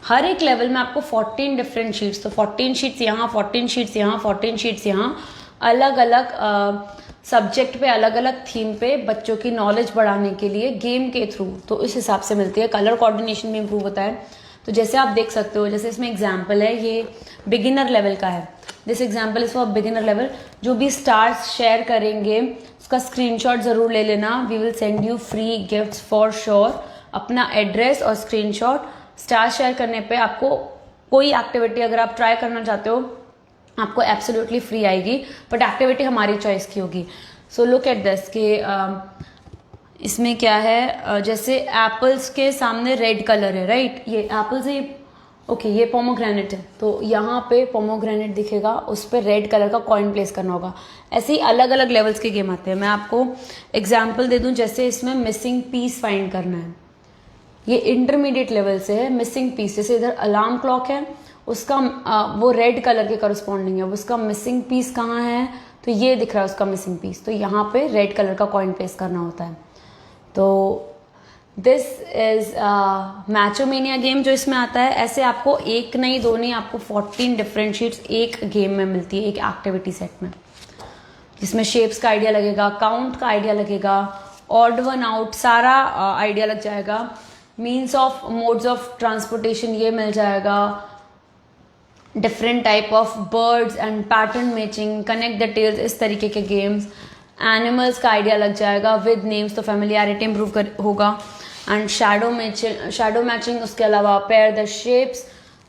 हर एक लेवल में आपको 14 डिफरेंट शीट्स, तो 14 शीट्स यहाँ, 14 शीट्स यहाँ, 14 शीट्स यहाँ, अलग अलग सब्जेक्ट पे, अलग अलग थीम पे बच्चों की नॉलेज बढ़ाने के लिए गेम के थ्रू, तो इस हिसाब से मिलती है। कलर कोऑर्डिनेशन भी इंप्रूव होता है। तो जैसे आप देख सकते हो, जैसे इसमें एग्जाम्पल है, ये बिगिनर लेवल का है। This example is for beginner level. जो भी स्टार्स शेयर करेंगे उसका स्क्रीनशॉट जरूर ले लेना। We will send you free gifts for sure. अपना एड्रेस और स्क्रीनशॉट, स्टार शेयर करने पे आपको कोई एक्टिविटी अगर आप ट्राई करना चाहते हो आपको एब्सोल्युटली फ्री आएगी, बट एक्टिविटी हमारी चॉइस की होगी। सो लुक एट दिस कि इसमें क्या है, जैसे एप्पल्स के सामने रेड कलर है, राइट। ये एप्पल्स है, ओके, ये पोमोग्रेनेट है, तो यहाँ पे पोमोग्रेनेट दिखेगा, उस पर रेड कलर का कॉइन प्लेस करना होगा। ऐसे ही अलग अलग लेवल्स के गेम आते हैं। मैं आपको एग्जाम्पल दे दूं, जैसे इसमें मिसिंग पीस फाइंड करना है, ये इंटरमीडिएट लेवल से है। मिसिंग पीस, जैसे इधर अलार्म क्लॉक है, उसका वो रेड कलर के करस्पॉन्डिंग है, उसका मिसिंग पीस कहाँ है, तो ये दिख रहा है उसका मिसिंग पीस, तो यहाँ पे रेड कलर का कॉइन प्लेस करना होता है। तो दिस इज मैचोमेनिया गेम जो इसमें आता है। ऐसे आपको एक नहीं, दो नहीं, आपको 14 डिफरेंट शीट्स एक गेम में मिलती है, एक एक्टिविटी सेट में, जिसमें शेप्स का आइडिया लगेगा, काउंट का आइडिया लगेगा, ऑड वन आउट सारा आइडिया लग जाएगा। Means of modes of transportation ये मिल जाएगा, different type of birds and pattern matching, connect the tails, इस तरीके के गेम्स, एनिमल्स का आइडिया लग जाएगा विद नेम्स, तो फेमिलियरिटी इंप्रूव होगा, एंड शैडो मैचिंग, उसके अलावा पेयर द शेप्स,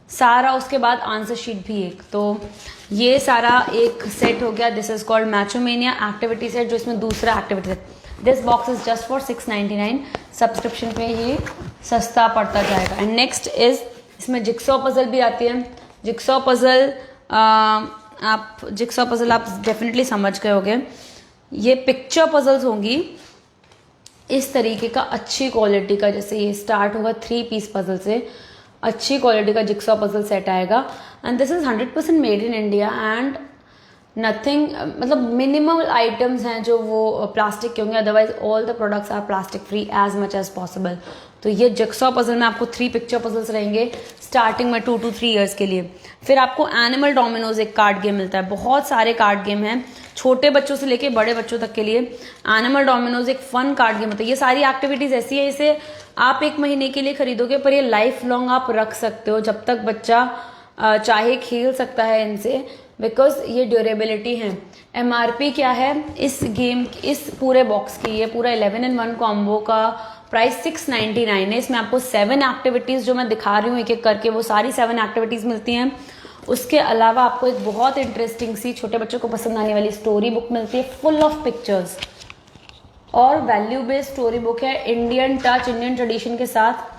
सारा उसके बाद आंसर शीट भी एक। तो ये सारा एक सेट हो गया, this is called Matchomania activity set, जो इसमें दूसरा activity set. This box is just for 699, subscription पे ये सस्ता पड़ता जाएगा। एंड नेक्स्ट इज, इसमें जिक्सॉ पजल भी आती है। जिक्सॉ पजल आप डेफिनेटली समझ गए होगे, ये पिक्चर पजल्स होंगी इस तरीके का, अच्छी क्वालिटी का, जैसे ये स्टार्ट होगा 3 पीस पजल से, अच्छी क्वालिटी का जिक्सॉ पजल सेट आएगा। And this is 100% made in India and nothing, मतलब मिनिमल आइटम्स हैं जो वो प्लास्टिक के होंगे, otherwise all the products are plastic free as much as possible. तो ये जिक्सॉ पजल में आपको 3 पिक्चर पजल्स रहेंगे स्टार्टिंग में 2 to 3 ईयर्स के लिए। फिर आपको एनिमल डोमिनोज एक कार्ड गेम मिलता है, बहुत सारे कार्ड गेम हैं छोटे बच्चों से लेके बड़े बच्चों तक के लिए। एनिमल डोमिनोज एक फन कार्ड गेम होता है। ये सारी एक्टिविटीज ऐसी है, इसे आप 1 महीने के लिए खरीदोगे पर ये लाइफ लॉन्ग आप रख सकते हो, जब तक बच्चा चाहे खेल सकता है इनसे, बिकॉज ये ड्यूरेबिलिटी है। MRP क्या है इस गेम, इस पूरे बॉक्स की, ये पूरा 11 in 1 कॉम्बो का प्राइस 699 है। इसमें आपको 7 एक्टिविटीज जो मैं दिखा रही हूँ एक एक करके, वो सारी 7 एक्टिविटीज मिलती हैं। उसके अलावा आपको एक बहुत इंटरेस्टिंग सी छोटे बच्चों को पसंद आने वाली स्टोरी बुक मिलती है, फुल ऑफ पिक्चर्स, और वैल्यू बेस्ड स्टोरी बुक है, इंडियन टच, इंडियन ट्रेडिशन के साथ,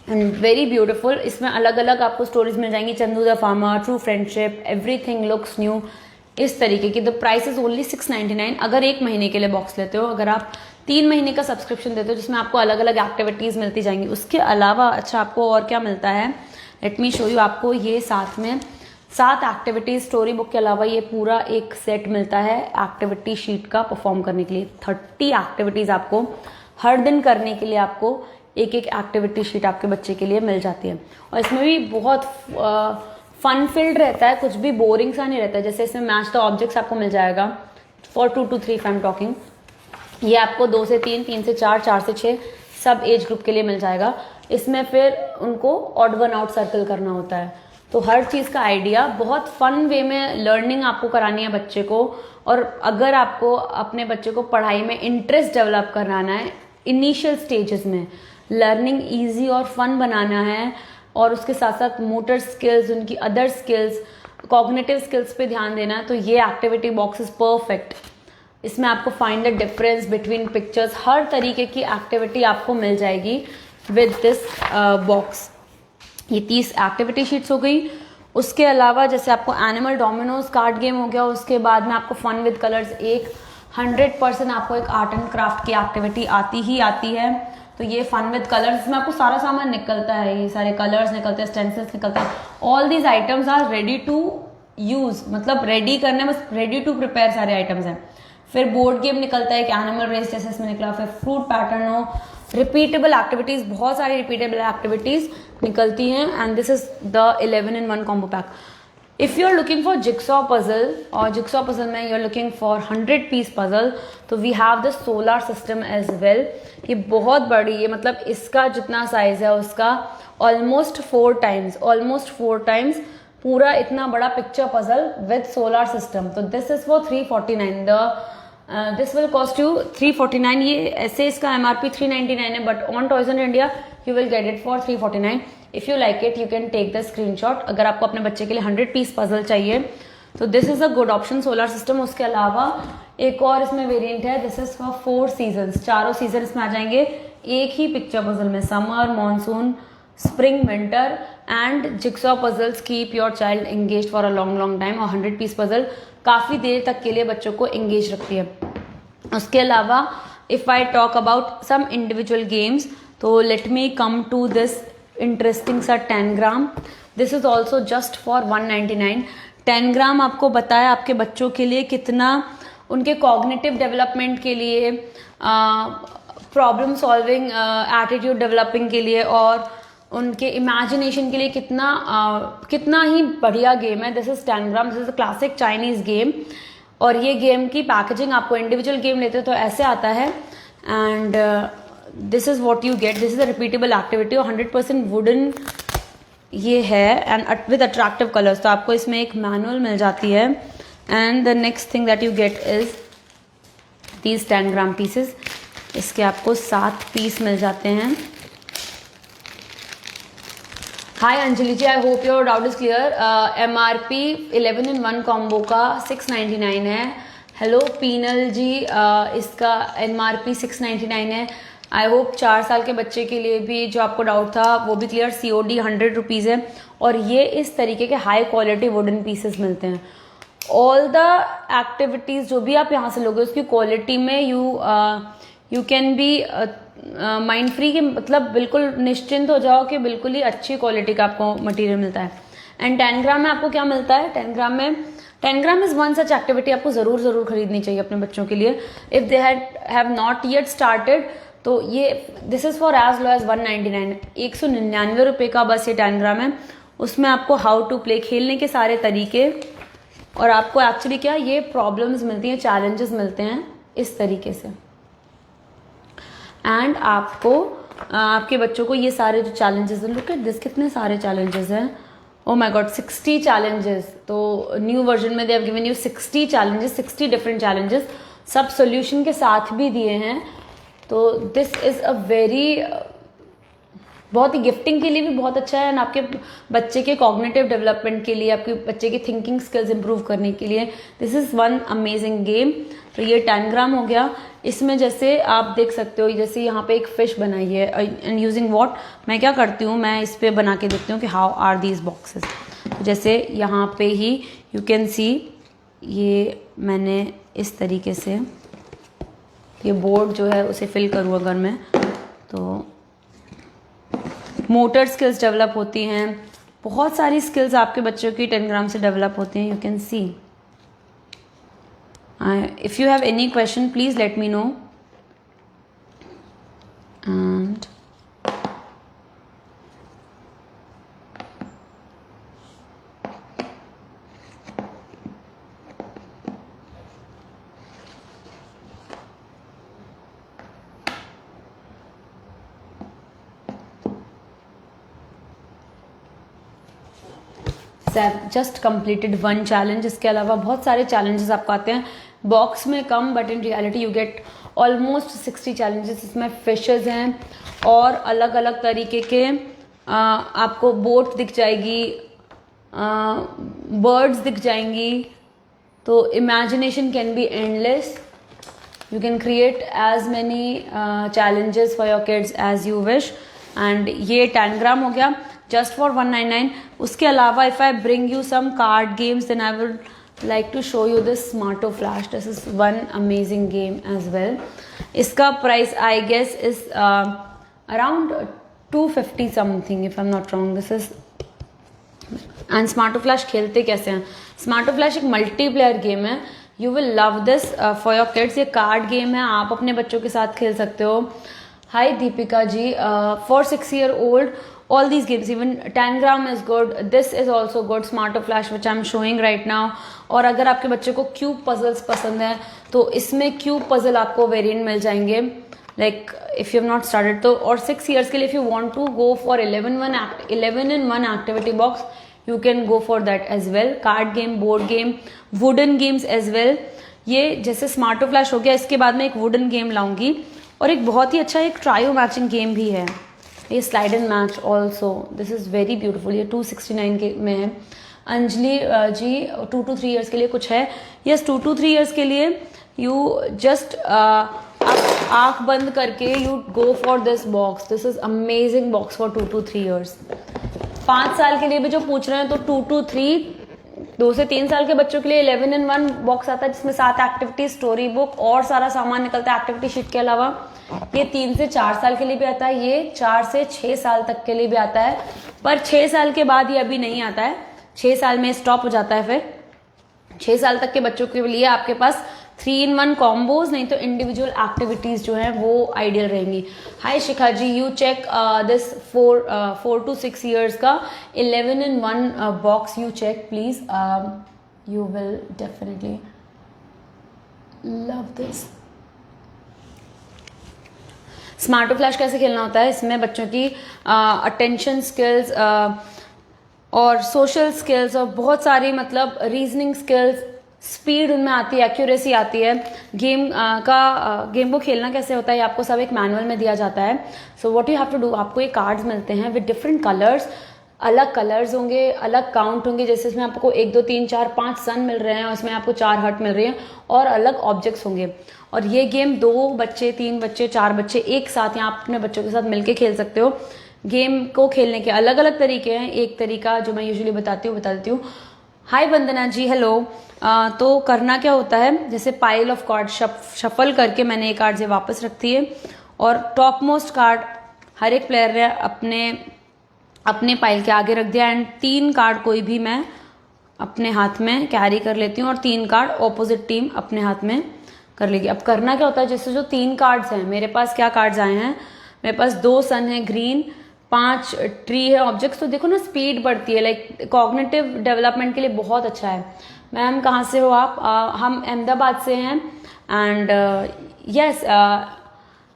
एंड वेरी ब्यूटीफुल। इसमें अलग अलग आपको स्टोरीज मिल जाएंगी, Chandu the farmer, true friendship, everything looks new, इस तरीके की। द प्राइस इज ओनली 699 अगर 1 महीने के लिए बॉक्स लेते हो। अगर आप 3 महीने का सब्सक्रिप्शन देते हो जिसमें आपको अलग अलग एक्टिविटीज मिलती जाएंगी। उसके अलावा अच्छा आपको और क्या मिलता है, लेट मी शो यू। आपको ये साथ में 7 एक्टिविटीज स्टोरी बुक के अलावा ये पूरा एक सेट मिलता है एक्टिविटी शीट का परफॉर्म करने के लिए। 30 एक्टिविटीज आपको हर दिन करने के लिए आपको एक एक एक्टिविटी शीट आपके बच्चे के लिए मिल जाती है। और इसमें भी बहुत फन फील्ड रहता है, कुछ भी बोरिंग सा नहीं रहता है। जैसे इसमें मैच द ऑब्जेक्ट्स आपको मिल जाएगा for 2 to 3 I am talking. ये आपको 2 से 3, 3 से 4, 4 से 6 सब एज ग्रुप के लिए मिल जाएगा। इसमें फिर उनको ऑड वन आउट सर्कल करना होता है। तो हर चीज़ का आइडिया बहुत फन वे में लर्निंग आपको करानी है बच्चे को। और अगर आपको अपने बच्चे को पढ़ाई में इंटरेस्ट डेवलप कराना है, इनिशियल स्टेजेस में लर्निंग ईजी और फन बनाना है, और उसके साथ साथ मोटर स्किल्स, उनकी अदर स्किल्स, कॉग्निटिव स्किल्स पे ध्यान देना है, तो ये एक्टिविटी बॉक्स इज परफेक्ट। इसमें आपको find the difference between pictures, हर तरीके की एक्टिविटी आपको मिल जाएगी विद दिस बॉक्स। ये 30 एक्टिविटी शीट्स हो गई। उसके अलावा जैसे आपको एनिमल डोमिनोज कार्ड गेम हो गया, उसके बाद में आपको फन विद कलर्स, एक 100% आपको एक आर्ट एंड क्राफ्ट की एक्टिविटी आती ही आती है। तो ये फन विद कलर्स में आपको सारा सामान निकलता है, ये सारे कलर्स निकलते हैं, स्टेंसिल्स निकलते हैं, all these items are ready to use, मतलब रेडी करने, बस रेडी टू प्रिपेयर सारे आइटम्स हैं। फिर बोर्ड गेम निकलता है, एक एनिमल रेस जैसे इसमें निकला, फिर फ्रूट पैटर्न हो, रिपीटेबल एक्टिविटीज, बहुत सारी रिपीटेबल एक्टिविटीज निकलती हैं। And this is the 11 in 1 combo pack. If you are looking for jigsaw puzzle, और जिक्सॉ पजल में you are looking for 100 piece puzzle, तो we have the solar system as well. ये बहुत बड़ी है, मतलब इसका जितना साइज है उसका ऑलमोस्ट 4 टाइम्स पूरा इतना बड़ा picture puzzle with solar system. तो this is for 349, this will cost you 349। ये ऐसे इसका MRP 399 है, but on toys in India you will get it for 349। If you like it you can take the screenshot. अगर आपको अपने बच्चे के लिए 100 पीस पजल चाहिए तो this is a good option, solar system. उसके अलावा एक और इसमें वेरिएंट है, दिस इज फॉर 4 सीजन्स, चारों सीजन इसमें आ जाएंगे एक ही पिक्चर पजल में, summer, monsoon, spring, winter, and jigsaw puzzles keep your child engage for a long time. और 100 पीस पजल काफ़ी देर तक के लिए बच्चों को एंगेज रखती है। उसके अलावा if I talk about some individual games, तो let me come to this interesting सा 10 gram. This is also just for 199। 10 gram आपको बताया आपके बच्चों के लिए कितना, उनके कॉग्निटिव डेवलपमेंट के लिए, प्रॉब्लम सॉल्विंग एटीट्यूड डेवलपिंग के लिए, और उनके इमेजिनेशन के लिए कितना ही बढ़िया गेम है। This is 10 gram, this is a classic Chinese game. और ये गेम की पैकेजिंग आपको इंडिविजुअल गेम लेते हो तो ऐसे आता है, and this is what you get. This is a repeatable activity और 100% वुडन ये है एंड विद अट्रैक्टिव कलर्स. तो आपको इसमें एक मैनुअल मिल जाती है. And the next thing that you get is these 10 gram pieces. इसके आपको 7 पीस मिल जाते हैं. Hi Anjali ji, I hope your doubt is clear. MRP 11-in-1 combo का 699 है. हेलो पीनल जी, इसका MRP 699 है. आई होप 4 साल के बच्चे के लिए भी जो आपको डाउट था वो भी क्लियर. COD 100 रुपीज़ है और ये इस तरीके के हाई क्वालिटी वुडन पीसेस मिलते हैं. ऑल द एक्टिविटीज़ जो भी आप यहाँ से लोगे उसकी क्वालिटी में you can be mind free कि मतलब बिल्कुल निश्चिंत हो जाओ कि बिल्कुल ही अच्छी क्वालिटी का आपको मटेरियल मिलता है. एंड 10 ग्राम में आपको क्या मिलता है? 10 gram is one such activity आपको ज़रूर खरीदनी चाहिए अपने बच्चों के लिए. If they have not yet started तो ये this is for as low as 199. 199 रुपये का बस ये 10 ग्राम है. उसमें आपको हाउ टू प्ले, खेलने के सारे तरीके, और आपको एक्चुअली क्या ये प्रॉब्लम्स मिलती हैं, चैलेंजेस मिलते हैं इस तरीके से. एंड आपको आपके बच्चों को ये सारे जो चैलेंजेस हैं, लुक एट दिस, कितने सारे चैलेंजेस हैं. Oh my God, 60 challenges. तो न्यू वर्जन में they have given you 60 challenges, 60 different challenges, सब सोल्यूशन के साथ भी दिए हैं. तो दिस इज़ अ वेरी, बहुत ही गिफ्टिंग के लिए भी बहुत अच्छा है एंड आपके बच्चे के कॉग्निटिव डेवलपमेंट के लिए, आपके बच्चे की थिंकिंग स्किल्स इंप्रूव करने के लिए this is one amazing game. तो ये 10 ग्राम हो गया. इसमें जैसे आप देख सकते हो, जैसे यहाँ पे एक फिश बनाई है एंड यूजिंग वॉट, मैं क्या करती हूँ, मैं इस पर बना के देखती हूँ कि हाउ आर दीज बॉक्सेस. तो जैसे यहाँ पे ही यू कैन सी, ये मैंने इस तरीके से ये बोर्ड जो है उसे फिल करूँ अगर मैं, तो मोटर स्किल्स डेवलप होती हैं. बहुत सारी स्किल्स आपके बच्चों की 10 ग्राम से डेवलप होती हैं. You can see. If you have any question please let me know. And just completed 1 challenge. इसके अलावा बहुत सारे चैलेंजेस आपको आते हैं बॉक्स में कम, but in reality you get almost 60 challenges. इसमें फिशेज हैं और अलग अलग तरीके के आपको बोट दिख जाएगी, बर्ड्स दिख जाएंगी. तो imagination can be endless. You can create as many challenges for your kids as you wish. And ये 10 ग्राम हो गया just for 199. उसके अलावा if I bring you some card games then I would like to show you this Smarto Flash. This is one amazing game as well. इसका price I guess is around 250 something if I'm not wrong. This is and Smarto Flash खेलते कैसे हैं? Smarto Flash एक मल्टीप्लेयर गेम है. You will love this for your kids. ये कार्ड गेम है, आप अपने बच्चों के साथ खेल सकते हो. Hi Deepika ji, for 6-year-old all these games, even 10 gram is good, this is also good, Smarto Flash which I'm showing right now. और अगर आपके बच्चे को क्यूब पजल्स पसंद है तो इसमें क्यूब पजल आपको वेरिएंट मिल जाएंगे, like if you have not started. तो और 6 years के लिए if you want to go for 11-in-1 activity box you can go for that as well. Card game, board game, wooden games as well. ये जैसे Smarto Flash हो गया, इसके बाद मैं एक वुडन गेम लाऊंगी और एक बहुत ही अच्छा एक ट्रायो मैचिंग गेम भी है, ये slide and match also. This is very beautiful. ये 269 के में है. अंजलि जी 2 to 3 years के लिए कुछ है. यस 2 to 3 years के लिए यू जस्ट आप आँख बंद करके you go for this box. This is amazing box for 2 to 3 years. 5 साल के लिए भी जो पूछ रहे हैं तो 2 to 3, 2 से 3 साल के बच्चों के लिए 11-in-1 बॉक्स आता है जिसमें 7 एक्टिविटी, स्टोरी बुक और सारा सामान निकलता है एक्टिविटी शीट के अलावा. ये 3 से 4 साल के लिए भी आता है, ये 4 से 6 साल तक के लिए भी आता है. पर 6 साल के बाद ये अभी नहीं आता है, 6 साल में स्टॉप हो जाता है. फिर 6 साल तक के बच्चों के लिए आपके पास 3-in-1 कॉम्बोज, नहीं तो इंडिविजुअल एक्टिविटीज जो है वो आइडियल रहेंगी. Hi Shikha ji, you check this 4 to 6 years का 11-in-1 box, you check please. You will definitely love this. Smarto flash कैसे खेलना होता है, इसमें बच्चों की अटेंशन स्किल्स और सोशल स्किल्स और बहुत सारी मतलब रीजनिंग स्किल्स, स्पीड उनमें आती है, एक्यूरेसी आती है। गेम को खेलना कैसे होता है, आपको सब एक मैनुअल में दिया जाता है। So what you have to do, आपको ये कार्ड्स मिलते हैं विद डिफरेंट कलर्स, अलग कलर्स होंगे, अलग काउंट होंगे। जैसे इसमें आपको 1 2 3 4 5 सन मिल रहे हैं और इसमें आपको 4 हर्ट मिल रही हैं और अलग ऑब्जेक्ट्स होंगे। और ये गेम 2 बच्चे 3 बच्चे 4 बच्चे एक साथ या आप अपने बच्चों के साथ मिलके खेल सकते हो। गेम को खेलने के अलग अलग तरीके हैं। एक तरीका जो मैं यूजुअली बता देती हूँ। हाय वंदना जी, हेलो। तो करना क्या होता है, जैसे पाइल ऑफ कार्ड शफल करके मैंने एक कार्ड से वापस रखती है और टॉप मोस्ट कार्ड हर एक प्लेयर ने अपने पाइल के आगे रख दिया एंड 3 कार्ड कोई भी मैं अपने हाथ में कैरी कर लेती हूँ और 3 कार्ड ऑपोजिट टीम अपने हाथ में कर लेगी। अब करना क्या होता है, जैसे जो 3 कार्ड्स हैं मेरे पास, क्या कार्ड्स आए हैं मेरे पास, 2 सन है ग्रीन, 5 ट्री है ऑब्जेक्ट्स। तो देखो ना स्पीड बढ़ती है, लाइक कॉग्निटिव डेवलपमेंट के लिए बहुत अच्छा है। मैम कहाँ से हो आप? हम अहमदाबाद से हैं एंड यस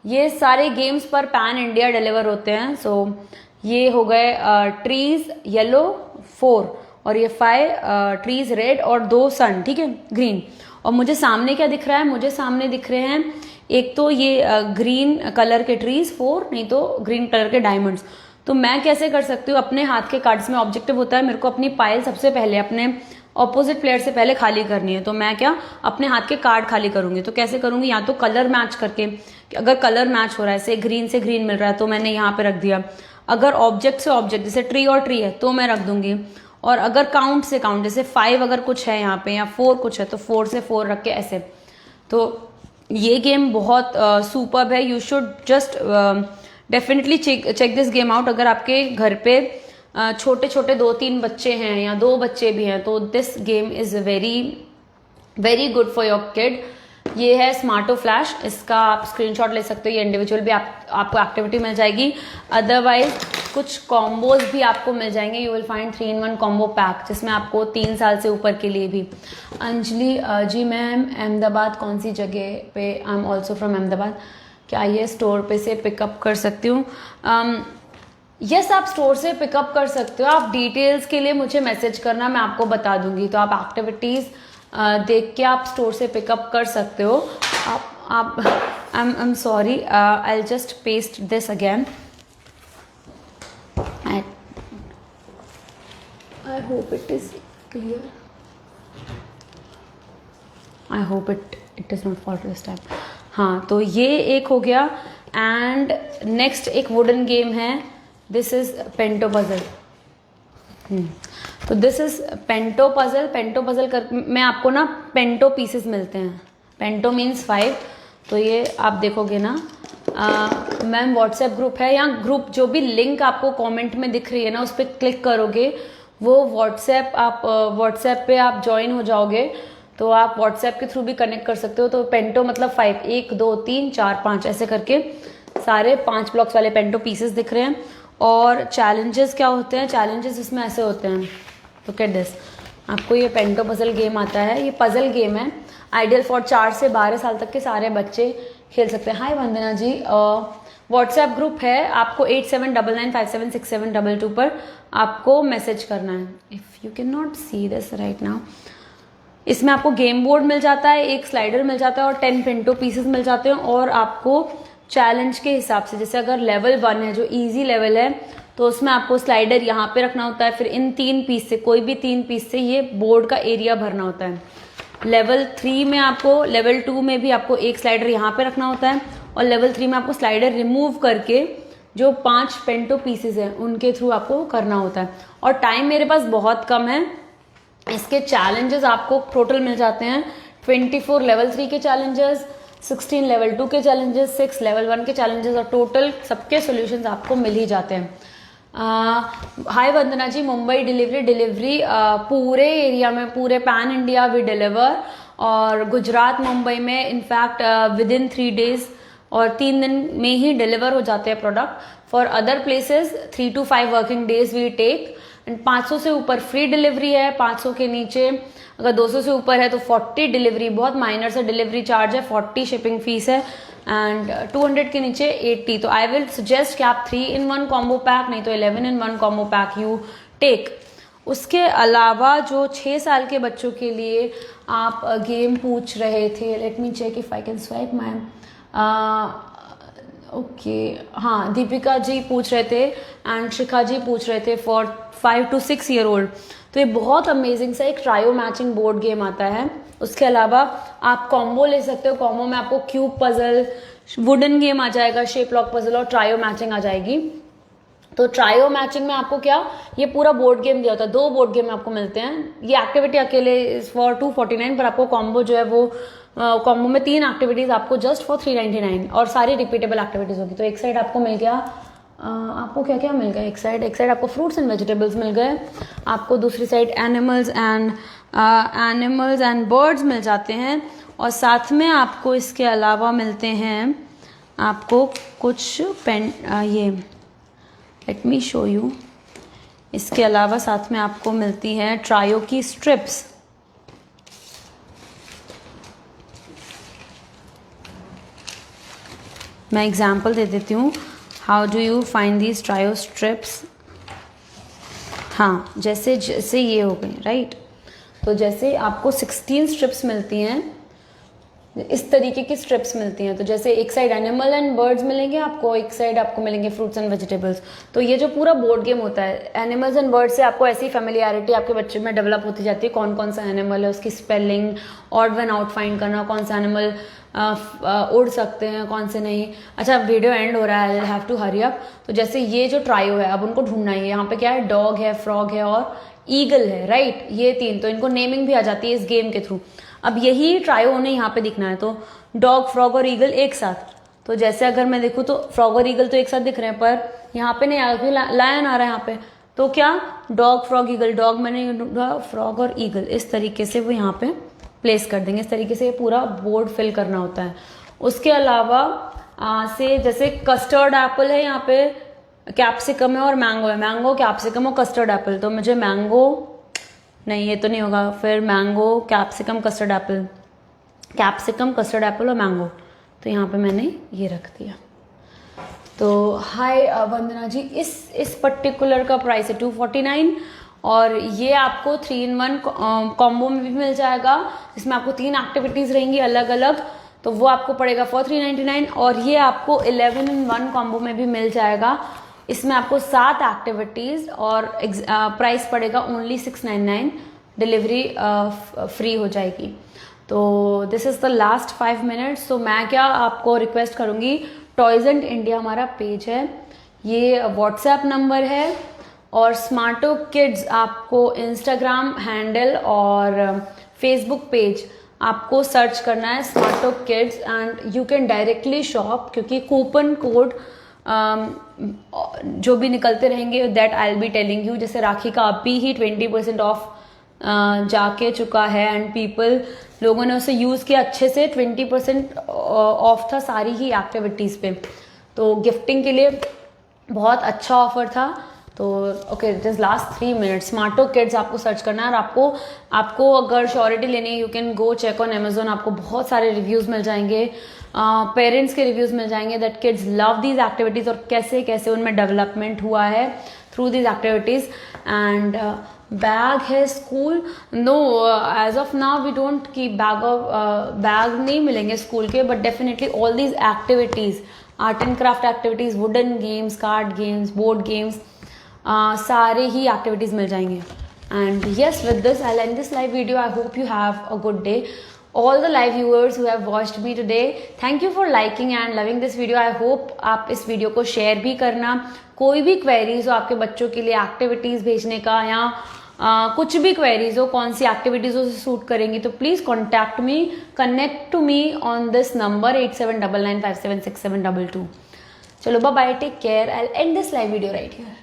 ये सारे गेम्स पर पैन इंडिया डिलीवर होते हैं। सो ये हो गए ट्रीज येलो 4 और ये 5 ट्रीज रेड और 2 सन, ठीक है, ग्रीन। और मुझे सामने क्या दिख रहा है, मुझे सामने दिख रहे हैं एक तो ये ग्रीन कलर के ट्रीज 4, नहीं तो ग्रीन कलर के डायमंड्स। तो मैं कैसे कर सकती हूँ, अपने हाथ के कार्ड्स में ऑब्जेक्टिव होता है मेरे को अपनी पाइल सबसे पहले अपने ऑपोजिट प्लेयर से पहले खाली करनी है। तो मैं क्या अपने हाथ के कार्ड खाली करूंगी। तो कैसे करूंगी, या तो कलर मैच करके, अगर कलर मैच हो रहा है से ग्रीन मिल रहा है तो मैंने यहाँ पे रख दिया। अगर ऑब्जेक्ट से ऑब्जेक्ट जैसे ट्री और ट्री है तो मैं रख दूंगी। और अगर काउंट से काउंट जैसे 5 अगर कुछ है यहाँ पे या 4 कुछ है तो 4 से 4 रख के ऐसे। तो ये गेम बहुत सुपर्ब है। You should just definitely check this game out. अगर आपके घर पे छोटे छोटे 2-3 बच्चे हैं या 2 बच्चे भी हैं तो this game is very very good for your kid. ये है स्मार्टो फ्लैश, इसका आप स्क्रीनशॉट ले सकते हो। ये इंडिविजुअल भी आपको एक्टिविटी मिल जाएगी, अदरवाइज कुछ कॉम्बोज भी आपको मिल जाएंगे। You will find 3-in-1 combo pack जिसमें आपको 3 साल से ऊपर के लिए भी। अंजलि जी मैम अहमदाबाद कौन सी जगह पे? I am also from Ahmedabad. क्या ये स्टोर पे से पिकअप कर सकती हूँ? यस आप स्टोर से पिकअप कर सकते हो। आप डिटेल्स के लिए मुझे मैसेज करना, मैं आपको बता दूंगी। तो आप एक्टिविटीज़ देख के आप स्टोर से पिकअप कर सकते हो। आप आई am sorry, I just paste this again. I hope it is clear. I hope it is not for this time. हाँ तो ये एक हो गया एंड नेक्स्ट एक वुडन गेम है, दिस इज पेंटो पजल। तो दिस इज पेंटो पजल। पेंटो पजल कर में आपको ना पेंटो पीसेस मिलते हैं। पेंटो मीन्स 5। तो ये आप देखोगे ना मैम व्हाट्सएप ग्रुप है, या ग्रुप जो भी लिंक आपको कमेंट में दिख रही है ना उस पर क्लिक करोगे, वो व्हाट्सएप पे आप ज्वाइन हो जाओगे तो आप व्हाट्सएप के थ्रू भी कनेक्ट कर सकते हो। तो पेंटो मतलब 5, 1 2 3 4 5 ऐसे करके सारे 5 ब्लॉक्स वाले पेंटो पीसेस दिख रहे हैं। और चैलेंजेस क्या होते हैं, चैलेंजेस इसमें ऐसे होते हैं। तो कैट दिस, आपको ये पेंटो पजल गेम आता है, ये पजल गेम है, आइडियल फॉर 4 से 12 साल तक के सारे बच्चे खेल सकते हैं। हाय वंदना जी, व्हाट्सएप ग्रुप है, आपको 8799576722 पर आपको मैसेज करना है। If you can not see this right now, इसमें आपको गेम बोर्ड मिल जाता है, एक स्लाइडर मिल जाता है और 10 पेंटो पीसेस मिल जाते हैं। और आपको चैलेंज के हिसाब से, जैसे अगर लेवल 1 है जो इजी लेवल है तो उसमें आपको स्लाइडर यहाँ पे रखना होता है, फिर इन 3 पीस से कोई भी 3 पीस से ये बोर्ड का एरिया भरना होता है। लेवल 3 में आपको, लेवल 2 में भी आपको एक स्लाइडर यहाँ पे रखना होता है और लेवल 3 में आपको स्लाइडर रिमूव करके जो 5 पेंटो पीसेस हैं उनके थ्रू आपको करना होता है। और टाइम मेरे पास बहुत कम है। इसके चैलेंजेस आपको टोटल मिल जाते हैं 24 लेवल 3 के चैलेंजेस, 16 लेवल 2 के चैलेंजेस, 6 लेवल 1 के चैलेंजेस और टोटल सबके सॉल्यूशंस आपको मिल ही जाते हैं। हाय वंदना जी, मुंबई डिलीवरी पूरे एरिया में, पूरे पैन इंडिया वी डिलीवर। और गुजरात मुंबई में इनफैक्ट विद इन 3 days और 3 दिन में ही डिलीवर हो जाते हैं product. For other places 3 to 5 working days we take. And 500 से ऊपर फ्री डिलीवरी है, 500 के नीचे अगर 200 से ऊपर है तो 40 डिलीवरी, बहुत माइनर सा डिलीवरी चार्ज है, 40 शिपिंग फीस है। एंड 200 के नीचे 80। तो आई विल सजेस्ट कि आप 3-in-1 कॉम्बो पैक, नहीं तो 11-in-1 combo pack you take. उसके अलावा जो 6 साल के बच्चों के लिए आप गेम पूछ रहे थे, let me check if I can swipe my, okay हाँ, दीपिका जी पूछ रहे थे एंड शिखा जी पूछ रहे थे फॉर 5 to 6 year old। तो ये बहुत अमेजिंग सा एक ट्रायो मैचिंग बोर्ड गेम आता है। उसके अलावा आप कॉम्बो ले सकते हो, कॉम्बो में आपको क्यूब पजल, वुडन गेम आ जाएगा, शेप लॉक पजल और ट्रायो मैचिंग आ जाएगी। तो ट्रायो मैचिंग में आपको क्या, ये पूरा बोर्ड गेम दिया होता है, 2 बोर्ड गेम आपको मिलते हैं। ये एक्टिविटी अकेले फॉर 249, पर आपको कॉम्बो जो है वो कॉम्बो में 3 एक्टिविटीज आपको जस्ट फॉर 399 और सारी रिपीटेबल एक्टिविटीज होगी। तो एक साइड आपको मिल गया, आपको क्या क्या मिल गया, एक साइड आपको फ्रूट्स एंड वेजिटेबल्स मिल गए, आपको दूसरी साइड एनिमल्स एंड बर्ड्स मिल जाते हैं, और साथ में आपको इसके अलावा मिलते हैं आपको कुछ पेन, ये लेट मी शो यू, इसके अलावा साथ में आपको मिलती है ट्रायो की स्ट्रिप्स। मैं एग्जाम्पल दे देती हूँ, how do you find these trio strips. हाँ, जैसे ये हो गई राइट। तो जैसे आपको 16 स्ट्रिप्स मिलती हैं, इस तरीके की स्ट्रिप्स मिलती हैं। तो जैसे एक साइड एनिमल एंड बर्ड्स मिलेंगे आपको, एक साइड आपको मिलेंगे फ्रूट्स एंड वेजिटेबल्स। तो ये जो पूरा बोर्ड गेम होता है, एनिमल्स एंड बर्ड्स से आपको ऐसी फेमिलियरिटी आपके बच्चे में डेवलप होती जाती है, कौन कौन सा एनिमल है, उसकी spelling, odd one out find करना, कौन सा एनिमल उड़ सकते हैं, कौन से नहीं। अच्छा, वीडियो एंड हो रहा है, I have to hurry up. तो जैसे ये जो ट्रायो है, अब उनको ढूंढना ही है। यहाँ पे क्या है, डॉग है, फ्रॉग है और ईगल है, राइट, ये 3। तो इनको नेमिंग भी आ जाती है इस गेम के थ्रू। अब यही ट्रायो उन्हें यहाँ पे दिखना है, तो डॉग, फ्रॉग और ईगल एक साथ। तो जैसे अगर मैं देखूँ तो फ्रॉग और ईगल तो एक साथ दिख रहे हैं, पर यहाँ पे नहीं आ रहा, लायन आ रहा है यहाँ पे। तो क्या, डॉग फ्रॉग ईगल, डॉग मैंने ढूंढा, फ्रॉग और ईगल, इस तरीके से वो यहाँ पे प्लेस कर देंगे। इस तरीके से पूरा बोर्ड फिल करना होता है। उसके अलावा से जैसे कस्टर्ड एप्पल है, यहाँ पे कैप्सिकम है और मैंगो है, मैंगो, कैप्सिकम और कस्टर्ड एप्पल। तो मुझे मैंगो, नहीं ये तो नहीं होगा, फिर mango, capsicum, custard Apple, capsicum, custard Apple और मैंगो। तो यहाँ पे मैंने ये रख दिया। तो हाय वंदना जी, इस पर्टिकुलर का प्राइस है 249, और ये आपको 3-in-1 कॉम्बो में भी मिल जाएगा, इसमें आपको 3 एक्टिविटीज़ रहेंगी अलग अलग। तो वो आपको पड़ेगा फॉर 399, और ये आपको 11-in-1 कॉम्बो में भी मिल जाएगा। इसमें आपको 7 एक्टिविटीज़ और प्राइस पड़ेगा ओनली 699, डिलीवरी फ्री हो जाएगी। तो this is the last 5 minutes. तो मैं क्या आपको रिक्वेस्ट करूँगी, टॉयजेंट इंडिया हमारा पेज है, ये व्हाट्सएप नंबर है, और स्मार्टो किड्स आपको इंस्टाग्राम हैंडल और फेसबुक पेज आपको सर्च करना है Smarto kids, and you can directly shop, क्योंकि कूपन कोड जो भी निकलते रहेंगे that I will be telling you. जैसे राखी का अभी ही 20% ऑफ जाके चुका है, एंड पीपल, लोगों ने उसे यूज़ किया अच्छे से, 20% ऑफ था सारी ही एक्टिविटीज़ पे। तो गिफ्टिंग के लिए बहुत अच्छा ऑफर था। तो okay, it is last 3 minutes. Smarto kids आपको सर्च करना है, और आपको अगर श्योरिटी लेनी है, you can go check on Amazon, आपको बहुत सारे रिव्यूज़ मिल जाएंगे, पेरेंट्स के रिव्यूज़ मिल जाएंगे that kids love these activities, और कैसे कैसे उनमें डेवलपमेंट हुआ है through these activities. And bag है school, no as of now we don't keep bag नहीं मिलेंगे स्कूल के, but definitely all these activities, art and craft activities, wooden games, card games, board games, सारे ही एक्टिविटीज़ मिल जाएंगे। And yes, with this I'll end this live video. I hope you have a good day. All the live viewers who have watched me today, thank you for liking and loving this video. I hope आप इस वीडियो को शेयर भी करना। कोई भी क्वेरीज हो आपके बच्चों के लिए एक्टिविटीज़ भेजने का, या कुछ भी क्वेरीज हो, कौन सी एक्टिविटीज़ से सूट करेंगी, तो please contact me, connect to me on this number 8799576722। चलो bye bye, take care, I will end this live video right here.